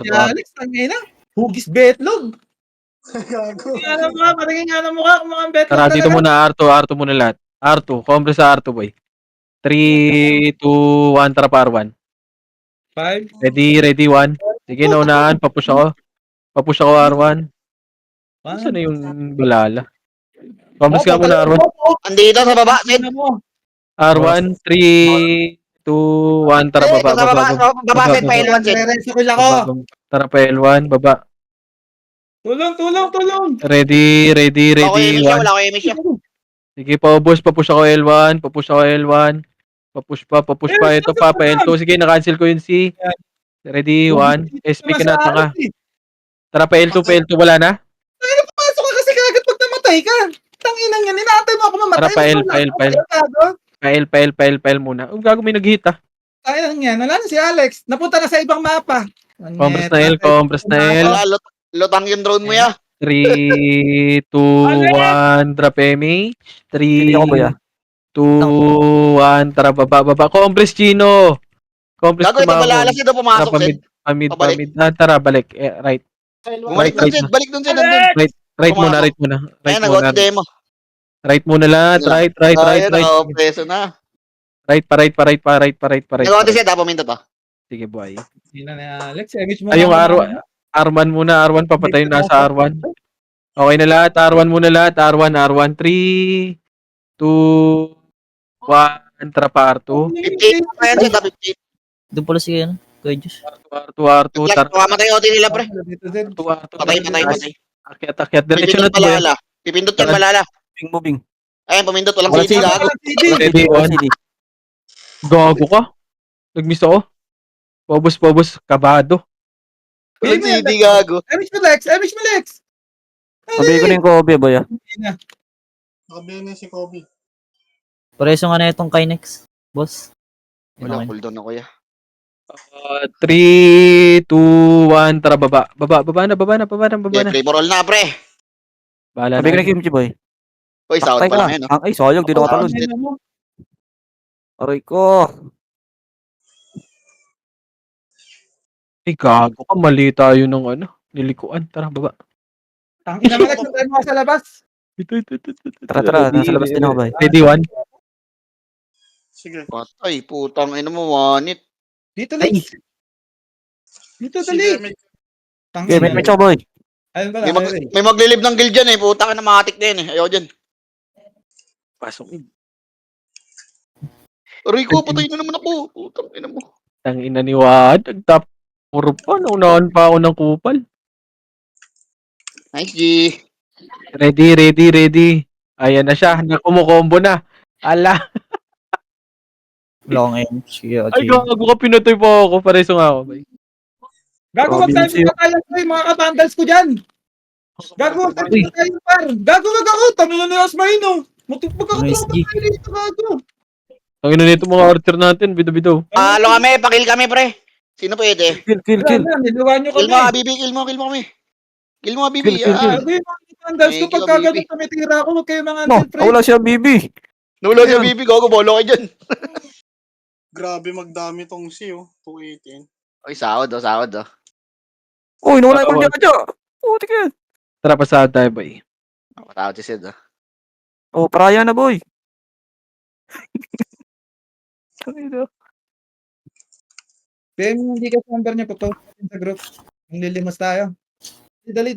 Alex, tangina. Hugis betlog. Gago. Patingin nga ng mukha kung mga betlog. Tara, dito muna, R2 muna lahat. R2. Compress sa R2, boy. 3, 2, 1, trap R1. 5. Ready, 1. Sige, naunahan. Papush ako. Papush ako R1. Saan na yung balala? Compress ka muna R1. Andito sa baba, Sid. R1, 3, 2, 1, tara Eh, baba, sa baba, baba, sa baba, Sid, pa L1, Sid. Re-rest ko lang ako. baba, tara pa L1, baba. Tulong. Ready, Wala ko aiming siya, 1. wala ko aiming siya. Sige, paubos, papush ako L1, papush ako L1. Papush pa, ito pa L2. Sige, na-cancel ko yung C. Ready, 1. SP ka na, tanga. Tara pa L2, wala na? Pasok ka kasi kagad pag namatay ka. Tanginang yan, inaantay mo ako mamatay. Tara, pail muna. Gago, may nag-hit ah. Ayun yan, wala na si Alex. Napunta na sa ibang mapa. Compress na L, compress na L. Wala, lutang yung drone mo ya. 3, 2, 1, drop MH. Hindi ako, boy, 3, 2, 1, tara baba. Compress Chino. Compress Gago, ito balala, Sid, pumasok, Sid. Pamid. Pabalik. Tara, balik. Right. Bumalik dun, Sid, balik dun, Sid, nandun. Right muna. Ayan, nag-auto demo. Right muna lahat. Right. Ayan, preso na. Right pa. Nag-auto, Sid, pumindot pa. Sige, boy. Hindi na ni Alex. Image mo Ay, yung lang. R1 muna. R1, papatayin nasa R1. Okay na lahat. R1 muna lahat. R1. 3, 2, 1, tara pa R2. 15, ayan, Sid, 15. Doon pala si, Kuya Diyos. R2, tara. Mamatay auto nila, pre. R2. Patay. Akyat. Direksyon na Pipindot to, boy. balala. Pipindot yan, balala. Moving. Ayan, pumindot, walang Wala CD, CD. gago. Ready, 1. Gago ka. Nag-miss ako. Pobos. Kabado. Walang CD, gago. Image mo, Lex. Sabi ko na yung Kobe, boy, Nakabihin na si Kobe. Pareso nga na itong Kinex, boss. Wala, cooldown ako, ya. 3, 2, 1, tara baba. Baba na. Okay, free for all na, pre. Bahala Sabi ko na. na Kimchi, boy. Uy, sahod Taktay pa lang ka. yan, no? Ay, sayang, di nakatalon. Aray ko. Ay, gago ka. Mali tayo ng nilikuan. Tara, baba. Tangina mo, Lex. Antayin mo ka sa labas. Ito. Tara, nasa labas din ako, boy. Ready, 1. Sige. Patay, putang ina mo, wanit. Dito, Lex. Dito, dali. Sige, may Okay, may match ako, boy. Ayun pala. May maglilib ng guild dyan, eh. Putang ina, matik din, eh. Ayaw dyan. Pasok. Rico, patay na naman ako. Putang ina mo. Tangina ni Wad. Nagtap. Puro pa. Naunahan pa ako ng kupal. Nice, G. Ready. Ayan na siya. Nakumukombo na. Ala. Long aim. Sige, Ay, gago ka. Pinatay pa ako. Pareso nga ako. Bay. Gago, wag tayo magpatayan ko mga kabandals ko dyan. Gago, wag tayo magpatayan, par. Gago, ako. Tangina ni Asmarino. Magkakatropa SG. tayo dito, gago. Tangina nito mga archer natin. Bido. Palo kami, pakil kami, pre. Sino pwede? Kill. Wala na, niluwan nyo Kill kami. mo, Habibi. Kill mo kami. Kill mo, Habibi. Kill. Gago yung mga kabandals ko. Thank you, Pagka Bibi. ganun tumitira ako, wag kayo mga No, until wala siya, Bibi. Nulo si Habibi. Gago, bolo kayo dyan. grabe magdami tong si, 218. Uy, sahod, oh. Uy, nawala yung mandya. Puti ka. Tara, pasahod tayo, boy. Matawad si Sid, oh. Oh, paraya na, boy. Kaya hindi ka number niya, papost sa group. Ang lilimas tayo. Dali.